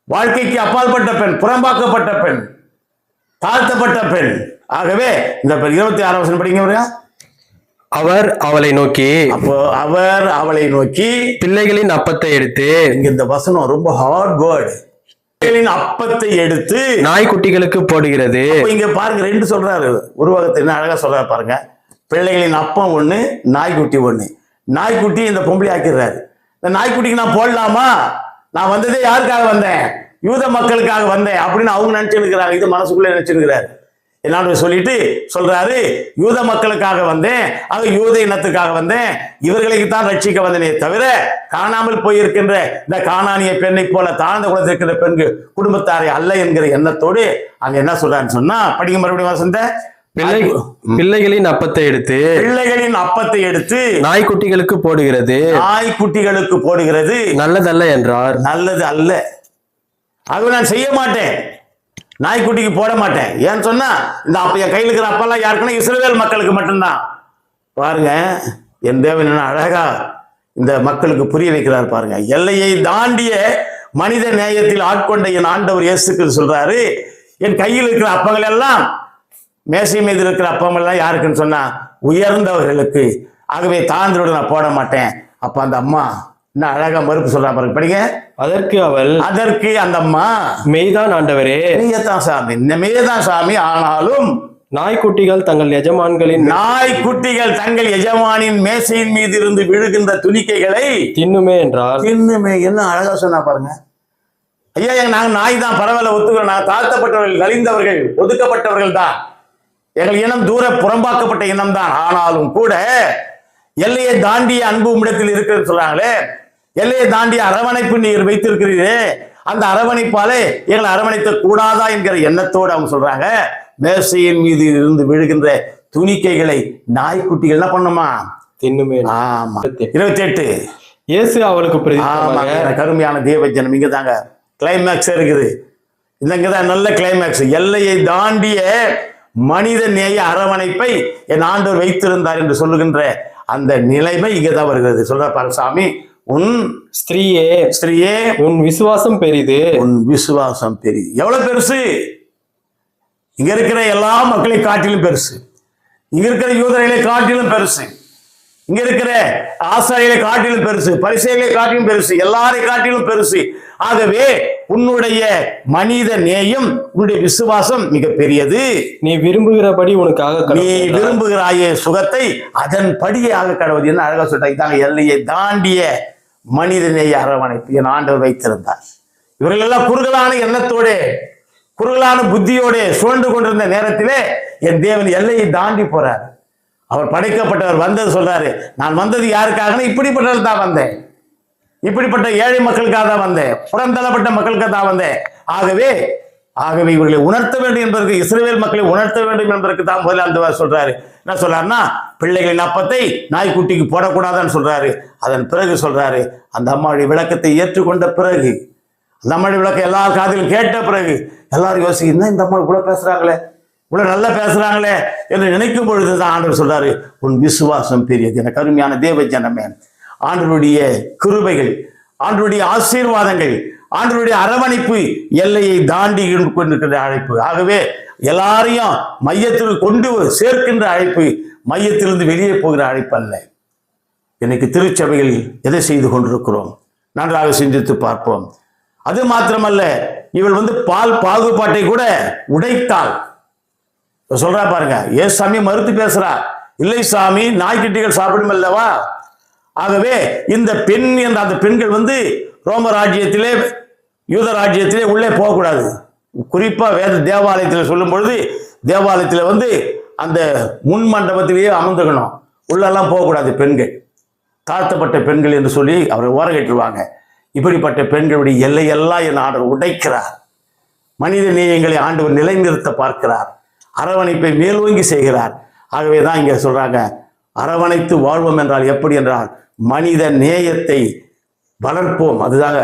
வாழ்க்கைக்கு அப்பாற்பட்ட பெண், புறம்பாக்கப்பட்ட பெண், தாழ்த்தப்பட்ட பெண். ஆகவே இந்த 26 வசனம் படிங்க.
அவர் அவளை நோக்கி,
அப்போ அவர் அவளை நோக்கி
பிள்ளைகளின் அப்பத்தை எடுத்து,
இங்க இந்த வசனம் ரொம்ப ஹார்ட் வேர்டு, பிள்ளைகளின் அப்பத்தை எடுத்து
நாய்க்குட்டிகளுக்கு போடுகிறது.
இங்க பாருங்க, 2 சொல்றாரு. உருவகத்தை என்ன அழகா சொல்றாரு பாருங்க. பிள்ளைகளின் அப்பம் ஒண்ணு, நாய்க்குட்டி ஒண்ணு. நாய்க்குட்டி இந்த பொம்பளை ஆக்கிடுறாரு. இந்த நாய்க்குட்டிக்கு நான் போடலாமா? நான் வந்ததே யாருக்காக வந்தேன்? யூத மக்களுக்காக வந்தேன் அப்படின்னு அவங்க நினைச்சிருக்கிறாங்க. இது மனசுக்குள்ள நினைச்சிருக்கிறாரு. என்னான்னு சொல்லிட்டு சொல்றாரு, யூத மக்களுக்காக வந்தேன், அது யூத இனத்துக்காக வந்தேன், இவர்களுக்கு தான் ரட்சிக்க வந்தனே தவிர காணாமல் போயிருக்கின்ற இந்த கானானிய பெண்ணை போல தாழ்ந்த குலத்தில் இருக்கின்ற பெண்கள் குடும்பத்தாரை அல்ல என்கிற எண்ணத்தோடு அங்க என்ன சொல்றாருன்னு சொன்னா, படிக்க மறுபடியும் வசந்த,
பிள்ளைகளின் அப்பத்தை எடுத்து,
பிள்ளைகளின் அப்பத்தை எடுத்து
நாய்க்குட்டிகளுக்கு போடுகிறது,
நாய்க்குட்டிகளுக்கு போடுகிறது
நல்லதல்ல என்றார்.
நல்லது அல்ல, அது நான் செய்ய மாட்டேன், நாய்க்குட்டிக்கு போட மாட்டேன். ஏன்னு சொன்னா இந்த அப்ப என் கையில் இருக்கிற அப்பெல்லாம் யாருக்குன்னா இஸ்ரவேல் மக்களுக்கு மட்டும்தான். பாருங்க, என் தேவன் என்ன அழகா இந்த மக்களுக்கு புரிய வைக்கிறார் பாருங்க. எல்லையை தாண்டிய மனித நேயத்தில் ஆட்கொண்ட என் ஆண்டவர் இயேசுக்கு சொல்றாரு, என் கையில் இருக்கிற அப்பங்கள் எல்லாம், மேசை மீது இருக்கிற அப்பங்கள் எல்லாம் யாருக்குன்னு சொன்னா உயர்ந்தவர்களுக்கு, ஆகவே தாழ்ந்தவர்கள் நான் போட மாட்டேன். அப்ப அந்த அம்மா என்ன அழகா மறுப்பு சொல்றா பாருங்க, படிங்க. அதற்கு அந்த அம்மா,
மெய்தான் ஆண்டவரே,
மெய்யத்தான் சாமி, மெய்யதான் சாமி, ஆனாலும்
நாய்க்குட்டிகள் தங்கள்
எஜமானின் மேசையின் மீது இருந்து விழுகின்ற துணிக்கைகளை
தின்னுமே என்றார்.
தின்னுமே, என்ன அழகா சொன்னா பாருங்க. ஐயா, நாங்க நாய் தான், பரவாயில்ல ஒத்துக்கிறோம், நாங்க தாழ்த்தப்பட்டவர்கள், நலிந்தவர்கள், ஒதுக்கப்பட்டவர்கள் தான், எங்கள் இனம் தூர புறம்பாக்கப்பட்ட இனம் தான். ஆனாலும் கூட எல்லையை தாண்டிய அன்பு உம்மிடத்தில் இருக்கிறது சொல்றாங்களே, எல்லையை தாண்டிய அரவணைப்பு நீர் வைத்திருக்கிறீரே, அந்த அரவணைப்பாலே எங்களை அரவணைக்க கூடாதா என்கிற எண்ணத்தோடு அவங்க சொல்றாங்க, மேசையின் மீது இருந்து விழுகின்ற துணிக்கைகளை நாய்க்குட்டிகள் என்ன பண்ணுமா?
தின்னுமே.
ஆமா. 28
இயேசு அவளுக்கு
கருமையான தேவஜனம். இங்க தாங்க கிளைமேக்ஸ் இருக்குது. இங்கதான் நல்ல கிளைமேக்ஸ். எல்லையை தாண்டிய மனித நேய அரவணைப்பை என் ஆண்டவர் வைத்திருந்தார் என்று சொல்லுகின்ற அந்த நிலைமை இங்கதான் வருகிறது. சொல்ற பாரு சாமி, உன் ஸ்திரீயே
உன் விசுவாசம் பெரிது,
உன் விசுவாசம் பெரிது. எவ்வளவு பெருசு? இங்க இருக்கிற எல்லா மக்களை காட்டிலும் பெருசு, இங்க இருக்கிற யூதர்களை காட்டிலும் பெருசு, இங்க இருக்கிற ஆசாரிகளை காட்டிலும் பெருசு, பரிசேயர்களை காட்டிலும் பெருசு, எல்லாரை காட்டிலும் பெருசு. ஆகவே உன்னுடைய மனித நேயம், உன்னுடைய விசுவாசம் மிக பெரியது.
நீ விரும்புகிறபடி உனக்காக,
நீ விரும்புகிறாயே சுகத்தை அதன்படியே ஆக கடவுது. என்ன அழகா சொல்லிட்டாங்க. இதாங்க எல்லையை தாண்டிய மனித நேய அரவணைப்பு என் ஆண்டவர் வைத்திருந்தார். இவர்கள் எல்லாம் குறுகலான எண்ணத்தோட, குறுகலான புத்தியோட சுழண்டு கொண்டிருந்த நேரத்திலே என் தேவன் எல்லையை தாண்டி போறார். அவர் படைக்கப்பட்டவர் வந்தது சொல்றாரு, நான் வந்தது யாருக்காக? இப்படிப்பட்டவர் தான் வந்தேன், இப்படிப்பட்ட ஏழை மக்களுக்காக தான் வந்தேன், புறந்தள்ளப்பட்ட மக்களுக்காக தான் வந்தேன். ஆகவே இவர்களை உணர்த்த வேண்டும் என்பதற்கு, இஸ்ரவேல் மக்களை உணர்த்த வேண்டும் என்பதற்கு தான் முதல்ல அந்த சொல்றாரு. என்ன சொல்றாருன்னா, பிள்ளைகளின் அப்பத்தை நாய்க்குட்டிக்கு போடக்கூடாதுன்னு சொல்றாரு. அதன் பிறகு சொல்றாரு, அந்த அம்மாவுடைய விளக்கத்தை ஏற்றுக்கொண்ட பிறகு, அந்த அம்மாவுடைய விளக்கம் எல்லா காதிலும் கேட்ட பிறகு எல்லாரும் யோசிக்க, இந்த அம்மா இவ்வளவு பேசுறாங்களே, இவ்வளவு நல்லா பேசுறாங்களே என்று நினைக்கும் பொழுதுதான் ஆண்டவர் சொல்றாரு, உன் விசுவாசம் பெரியது. எனக்கு அருமையான தேவ ஜனமே, ஆண்டவருடைய கிருபைகள், ஆண்டவருடைய ஆசீர்வாதங்கள், ஆண்டவருடைய அரவணைப்பு எல்லையை தாண்டி கொண்டிருக்கிற அழைப்பு. ஆகவே எல்லாரையும் மையத்தில் கொண்டு சேர்க்கின்ற அழைப்பு, மையத்திலிருந்து வெளியே போகிற அழைப்பு அல்ல. இன்னைக்கு திருச்சபையில் எதை செய்து கொண்டிருக்கிறோம்? நன்றாக சிந்தித்து பார்ப்போம். அது மாத்திரமல்ல, இவள் பால் பாகுபாட்டை கூட உடைத்தாள். சொல்றா பாருங்க, ஏன் சாமி மறுத்து பேசுறா? இல்லை சாமி, நாய்க்குட்டிகள் சாப்பிடும் அல்லவா? ஆகவே இந்த பெண் என்ற அந்த பெண்கள் ரோம ராஜ்யத்திலே, யூத ராஜ்யத்திலே உள்ளே போகக்கூடாது. குறிப்பா வேத தேவாலயத்தில் சொல்லும் பொழுது, தேவாலயத்தில் அந்த முன் மண்டபத்திலேயே அமர்ந்துக்கணும், உள்ளெல்லாம் போகக்கூடாது பெண்கள், தாழ்த்தப்பட்ட பெண்கள் என்று சொல்லி அவரை ஓரகட்டுவாங்க. இப்படிப்பட்ட பெண்களுடைய எல்லையெல்லாம் என் ஆண்டவர் உடைக்கிறார். மனித நேயங்களை ஆண்டவர் நிலைநிறுத்த பார்க்கிறார், அரவணைப்பை மேலோங்கி செய்கிறார். ஆகவே தான் இங்க சொல்றாங்க, அரவணைத்து வாழ்வோம் என்றால் எப்படி என்றால், மனித நேயத்தை வளர்ப்போம். அதுதாங்க,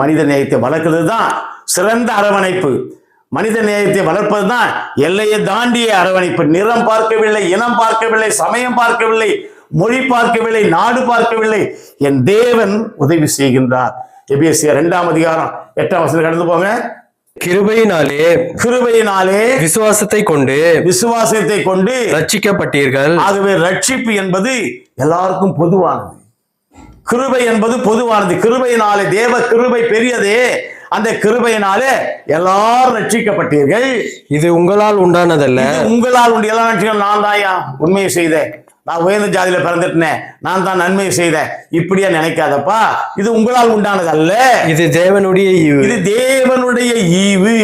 மனித நேயத்தை வளர்க்கிறது தான் சிறந்த அரவணைப்பு. மனித நேயத்தை வளர்ப்பதுதான் எல்லையை தாண்டிய அரவணைப்பு. நிறம் பார்க்கவில்லை, இனம் பார்க்கவில்லை, சமயம் பார்க்கவில்லை, மொழி பார்க்கவில்லை, நாடு பார்க்கவில்லை, என் தேவன் உதவி செய்கின்றார். எபேசியர் 2ஆம் அதிகாரம் 8ஆம் வசனம் கடந்து போங்க. கிருபையினாலே
விசுவாசத்தை கொண்டு ரட்சிக்கப்பட்டீர்கள்.
ஆகவே ரட்சிப்பு என்பது எல்லாருக்கும் பொதுவானது. கிருபை என்பது பொதுவானது. கிருபையினாலே, தேவ கிருபை பெரியதே, அந்த கிருபையினாலே எல்லாரும் ரட்சிக்கப்பட்டீர்கள்.
இது உங்களால் உண்டானதல்ல.
உங்களால் உண்டு. எல்லா ரட்சிக்கும் நான் தாயா உண்மையை செய்தேன், நான் உயர்ந்த ஜாதியில பிறந்துட்டேன், நான் தான் நன்மை செய்தேன், இப்படியா நினைக்காதப்பா. இது உங்களால் உண்டானது அல்ல,
இது தேவனுடைய ஈவு.
இது தேவனுடைய ஈவு,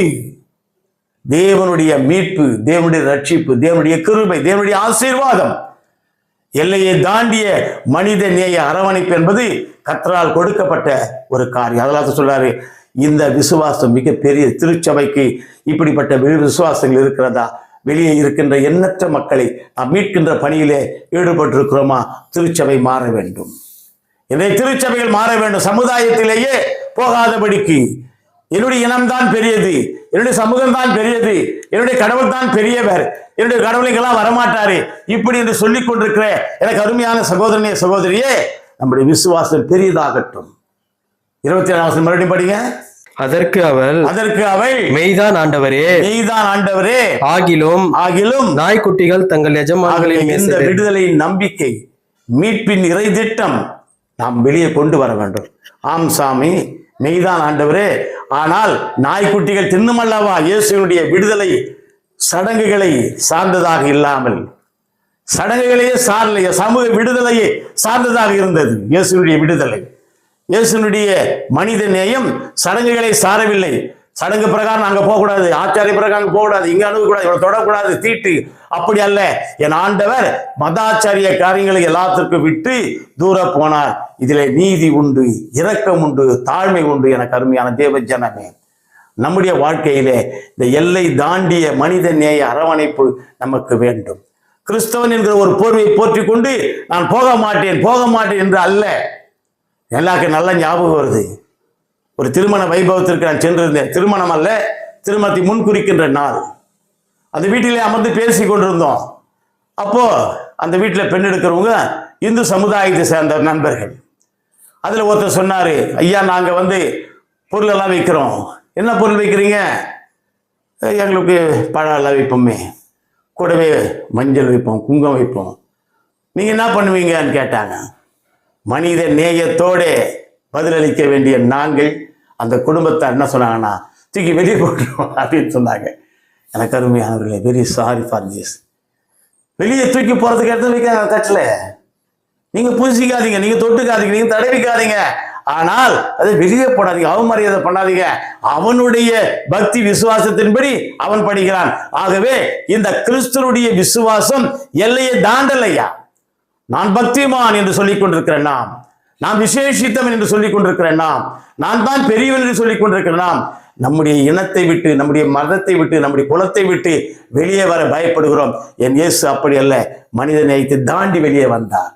தேவனுடைய மீட்பு, தேவனுடைய ரட்சிப்பு, தேவனுடைய கிருபை, தேவனுடைய ஆசீர்வாதம். எல்லையை தாண்டிய மனித நேய அரவணைப்பு என்பது கர்த்தரால் கொடுக்கப்பட்ட ஒரு காரியம். அதெல்லாம் சொல்றாரு, இந்த விசுவாசம் மிகப்பெரிய. திருச்சபைக்கு இப்படிப்பட்ட விசுவாசங்கள் இருக்கிறதா? வெளியே இருக்கின்ற எண்ணற்ற மக்களை நாம் மீட்கின்ற பணியிலே ஈடுபட்டிருக்கிறோமா? திருச்சபை மாற வேண்டும். இன்றைய திருச்சபைகள் மாற வேண்டும். சமுதாயத்திலேயே போகாதபடிக்கு என்னுடைய இனம்தான் பெரியது, என்னுடைய சமூகம் தான் பெரியது, என்னுடைய கடவுள் தான் பெரியவர், என்னுடைய கடவுளுக்கெல்லாம் வரமாட்டாரு, இப்படி என்று சொல்லிக் கொண்டிருக்கிற எனக்கு அருமையான சகோதரனே சகோதரியே, நம்முடைய விசுவாசம் பெரியதாகட்டும். 27ஆம் வசனம் மறுபடியும் படிங்க.
அதற்கு அவள் மெய்தான் ஆண்டவரே, ஆகிலும் நாய்க்குட்டிகள் தங்கள் எஜமான்களின்
இந்த விடுதலையின் நம்பிக்கை, மீட்பின் இறை திட்டம் நாம் வெளியே கொண்டு வர வேண்டும். ஆம் சாமி, மெய்தான் ஆண்டவரே, ஆனால் நாய்க்குட்டிகள் தின்னுமல்லவா இயேசுவினுடைய விடுதலை சடங்குகளை சார்ந்ததாக இல்லாமல், சடங்குகளையே சார்ந்த சமூக விடுதலையே சார்ந்ததாக இருந்தது. இயேசுவினுடைய விடுதலை, இயேசுனுடைய மனித நேயம் சடங்குகளை சாரவில்லை. சடங்கு பிரகாரம் அங்க போகக்கூடாது, ஆச்சாரிய பிரகாரம் போகக்கூடாது, இங்க அணுகக்கூடாது, இவனை தொடக்கூடாது, தீட்டு, அப்படி அல்ல. என் ஆண்டவர் மதாச்சாரிய காரியங்களை எல்லாத்திற்கும் விட்டு தூர போனார். இதிலே நீதி உண்டு, இரக்கம் உண்டு, தாழ்மை உண்டு. எனக்கு அருமையான தேவ ஜனமே, நம்முடைய வாழ்க்கையிலே இந்த எல்லை தாண்டிய மனித நேய அரவணைப்பு நமக்கு வேண்டும். கிறிஸ்தவன் என்கிற ஒரு போர்வையை போற்றி கொண்டு நான் போக மாட்டேன் என்று அல்ல. எல்லாருக்கும் நல்ல ஞாபகம் வருது, ஒரு திருமண வைபவத்திற்கு நான் சென்றிருந்தேன். திருமணம் அல்ல, திருமணத்தை முன்குறிக்கின்ற நாள். அந்த வீட்டிலே அமர்ந்து பேசி கொண்டிருந்தோம். அப்போ அந்த வீட்டில் பெண் எடுக்கிறவங்க இந்து சமுதாயத்தை சேர்ந்த நண்பர்கள். அதில் ஒருத்தர் சொன்னாரு, ஐயா நாங்கள் பொருள் எல்லாம் வைக்கிறோம். என்ன பொருள் வைக்கிறீங்க? எங்களுக்கு பழம் எல்லாம் வைப்போமே, கூடவே மஞ்சள் வைப்போம், குங்குமம் வைப்போம். நீங்கள் என்ன பண்ணுவீங்கன்னு கேட்டாங்க. மனித நேயத்தோடு பதிலளிக்க வேண்டிய நாங்கள் அந்த குடும்பத்தார் என்ன சொன்னாங்கன்னா, தூக்கி வெளியே போட்டுருவோம் அப்படின்னு சொன்னாங்க. எனக்கு அருமையானவர்களே, வெரி சாரி ஃபார் திஸ். வெளியே தூக்கி போகிறதுக்கு எடுத்து வைக்காங்க தட்டில். நீங்கள் பூசிக்காதீங்க, நீங்கள் தொட்டுக்காதீங்க, நீங்கள் தடவிக்காதீங்க, ஆனால் அதை வெளியே போடாதீங்க, அவமரியாதை பண்ணாதீங்க. அவனுடைய பக்தி விசுவாசத்தின்படி அவன் படிக்கிறான். ஆகவே இந்த கிறிஸ்துவனுடைய விசுவாசம் எல்லையை தாண்டலையா. நான் பக்திமான் என்று சொல்லிக் கொண்டிருக்கிறேன் நாம், நான் விசேஷித்தவன் என்று சொல்லிக் கொண்டிருக்கிறேன் நாம், நான் தான் பெரியவன் என்று சொல்லிக் கொண்டிருக்கிறேன் நாம். நம்முடைய இனத்தை விட்டு, நம்முடைய மதத்தை விட்டு, நம்முடைய குலத்தை விட்டு வெளியே வர பயப்படுகிறோம். என் இயேசு அப்படி அல்ல, மனித நேயத்தை தாண்டி வெளியே வந்தார்,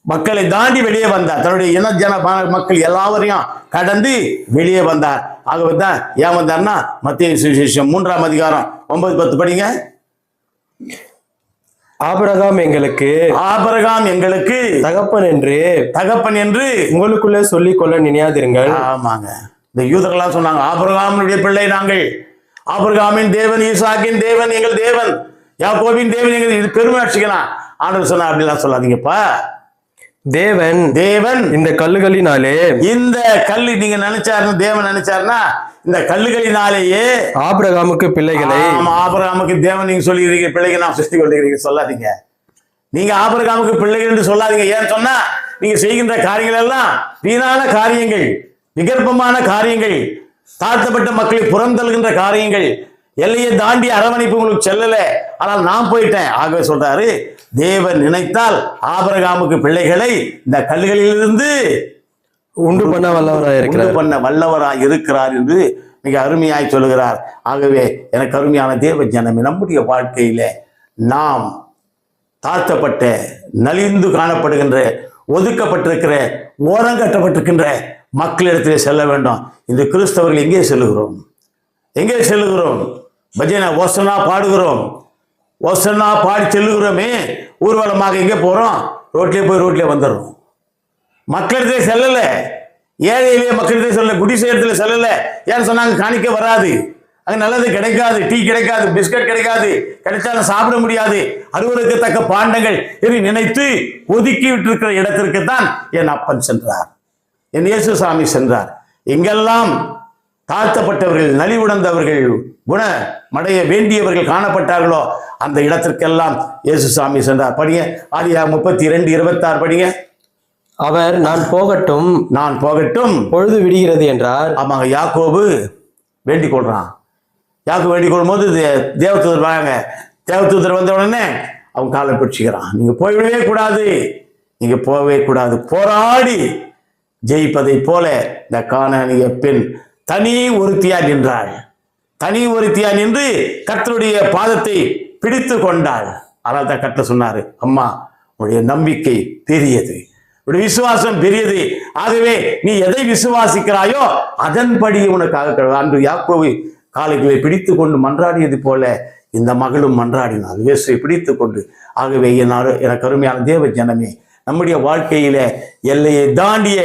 மக்களை தாண்டி வெளியே வந்தார், தன்னுடைய இன ஜன மக்கள் எல்லாவரையும் கடந்து வெளியே வந்தார். ஆகவே தான் ஏன் வந்தார்னா, மத்தேயு சுவிசேஷம் 3ஆம் அதிகாரம் 9-10 படிங்க.
ஆபிரகாம் எங்களுக்கு தகப்பன் என்று உங்களுக்குள்ளே சொல்லிக் கொள்ள நினையாதிருங்கள்.
ஆமாங்க, இந்த யூதர்கள்லாம் சொன்னாங்க, ஆபிரகாமினுடைய பிள்ளை நாங்கள், ஆபிரகாமின் தேவன், ஈசாக்கின் தேவன் எங்கள் தேவன், யாக்கோபின் தேவன் எங்கள், இது பெருமை அடிச்சுக்கலாம். ஆண்டவர் சொன்னா அப்படிலாம் சொல்லாதீங்கப்பா. தேவன் இந்த கல்லுகளினாலே, இந்த கல்லு நீங்க நினைச்சாருன்னா, தேவன் நினைச்சாருன்னா இந்த கல்லுகளினாலேயே
ஆபிரகாமுக்கு பிள்ளைகளை,
ஆபிரகாமுக்கு தேவன் நீங்க சொல்லிக்கிறீங்க, பிள்ளைகள் நாம் சுத்தி கொண்டிருக்கிறீங்க, சொல்லாதீங்க. நீங்க ஆபிரகாமுக்கு பிள்ளைகள் என்று சொல்லாதீங்க. ஏன்னு சொன்னா, நீங்க செய்கின்ற காரியங்கள் எல்லாம் வீணான காரியங்கள், விகற்பமான காரியங்கள், தாழ்த்தப்பட்ட மக்களை புறந்தல்கின்ற காரியங்கள், எல்லையை தாண்டி அரவணைப்பு உங்களுக்கு செல்லல, ஆனால் நான் போயிட்டேன். ஆகவே சொல்றாரு, தேவன் நினைத்தால் ஆபிரகாமுக்கு பிள்ளைகளை இந்த கல்லுகளிலிருந்து
உண்டு பண்ண
வல்லவராய் இருக்கிறார் என்று மிக அருமையாய் சொல்லுகிறார். ஆகவே எனக்கு அருமையான தேவ ஜனமே, நம்முடைய வாழ்க்கையில நாம் தாழ்த்தப்பட்ட, நலிந்து காணப்படுகின்ற, ஒதுக்கப்பட்டிருக்கிற, ஓரங்கட்டப்பட்டிருக்கின்ற மக்களிடத்திலே செல்ல வேண்டும். இந்த கிறிஸ்தவர்கள் எங்கே செல்லுகிறோம்? எங்கே செல்லுகிறோம்? பஜனை ஓசனா பாடுகிறோம், ஓசனா பாடி செல்லுகிறோமே. ஊர்வலமாக எங்கே போறோம்? ரோட்லேயே போய் ரோட்லேயே வந்துடுறோம். மக்களிடத்தை செல்லல, ஏழையிலேயே மக்களிடத்தை செல்ல, குடிசேரத்துல செல்லல. ஏன்னு சொன்னாங்க, காணிக்க வராது, அங்க நல்லது கிடைக்காது, டீ கிடைக்காது, பிஸ்கட் கிடைக்காது, கிடைச்சாலும் சாப்பிட முடியாது, அறுவருக்கத்தக்க பாண்டங்கள் என்று நினைத்து ஒதுக்கி விட்டிருக்கிற இடத்திற்கு தான் என் அப்பன் சென்றார், என் இயேசுசாமி சென்றார். எங்கெல்லாம் தாழ்த்தப்பட்டவர்கள், நலிவுணர்ந்தவர்கள், குணமடைய வேண்டியவர்கள் காணப்பட்டார்களோ அந்த இடத்திற்கெல்லாம் இயேசுசாமி சென்றார். படிங்க ஆதியா 32:26 படிங்க.
அவர் நான் போகட்டும் பொழுது விடுகிறது என்றார்.
ஆமாங்க, யாக்கோபு வேண்டிக் கொள்றான். யாக்கோபு வேண்டிக் கொள்ளும் போது தேவதூதர் வராங்க. தேவதூதர் வந்த உடனே அவன் காலை பிடிச்சிக்கிறான். நீங்க போய்விடவே கூடாது, நீங்க போகவே கூடாது. போராடி ஜெயிப்பதை போல இந்த கானானிய பெண் தனி ஒருத்தியா நின்றாள். தனி ஒருத்தியா நின்று கர்த்தருடைய பாதத்தை பிடித்து கொண்டாள். ஆனால் தான் கர்த்தர் சொன்னாரு, அம்மா உன்னுடைய நம்பிக்கை பெரியது, உன்னுடைய விசுவாசம் பெரியது, ஆகவே நீ எதை விசுவாசிக்கிறாயோ அதன்படி உனக்காக. அன்று யாக்கோபு காலைகளை பிடித்து கொண்டு மன்றாடியது போல இந்த மகளும் மன்றாடினாள், இயேசுவை பிடித்து கொண்டு. ஆகவே எனக்கு அருமையான தேவ ஜனமே, நம்முடைய வாழ்க்கையில எல்லையை தாண்டிய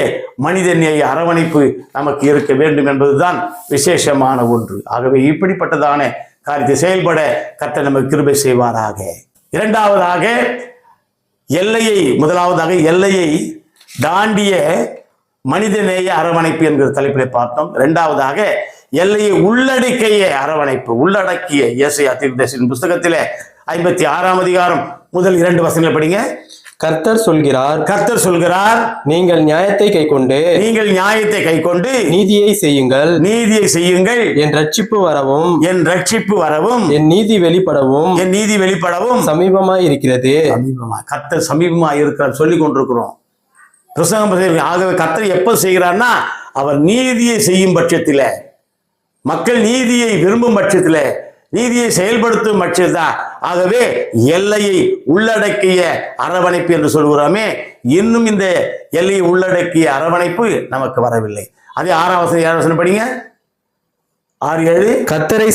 மனிதநேய அரவணைப்பு நமக்கு இருக்க வேண்டும் என்பதுதான் விசேஷமான ஒன்று. ஆகவே இப்படிப்பட்டதான காரியத்தை செயல்பட கர்த்தர் நமக்கு கிருபை செய்வாராக. இரண்டாவதாக முதலாவதாக எல்லையை தாண்டிய மனிதநேய அரவணைப்பு என்கிற தலைப்பிலே பார்த்தோம். இரண்டாவதாக எல்லையை உள்ளடக்கிய அரவணைப்பு, உள்ளடக்கிய ஏசாயா தீர்க்கதரிசியின் புஸ்தகத்திலே 56ஆம் அதிகாரம் முதல் 2 வசனங்களை படிங்க.
கர்த்தர் சொல்கிறார், நீங்கள் நியாயத்தை கைக்கொண்டு நீதியை செய்யுங்கள், என் ரட்சிப்பு வரவும் என் நீதி வெளிப்படவும் சமீபமாய் இருக்கிறது.
கர்த்தர் சமீபமாய் இருக்கிறார் சொல்லிக் கொண்டிருக்கிறோம். ஆகவே கர்த்தர் எப்ப செய்கிறார்னா, அவர் நீதியை செய்யும் பட்சத்தில, மக்கள் நீதியை விரும்பும் பட்சத்தில, நீதியை செயல்படுத்தும் பட்சத்தான். ஆகவே எல்லையை உள்ளடக்கிய அரவணைப்பு என்று சொல்கிறோமே, இன்னும் இந்த எல்லையை உள்ளடக்கிய அரவணைப்பு நமக்கு வரவில்லை. அதே 6ஆம் வசனம் 7ஆம் வசனம் படிங்க. 6:7
கர்த்தரை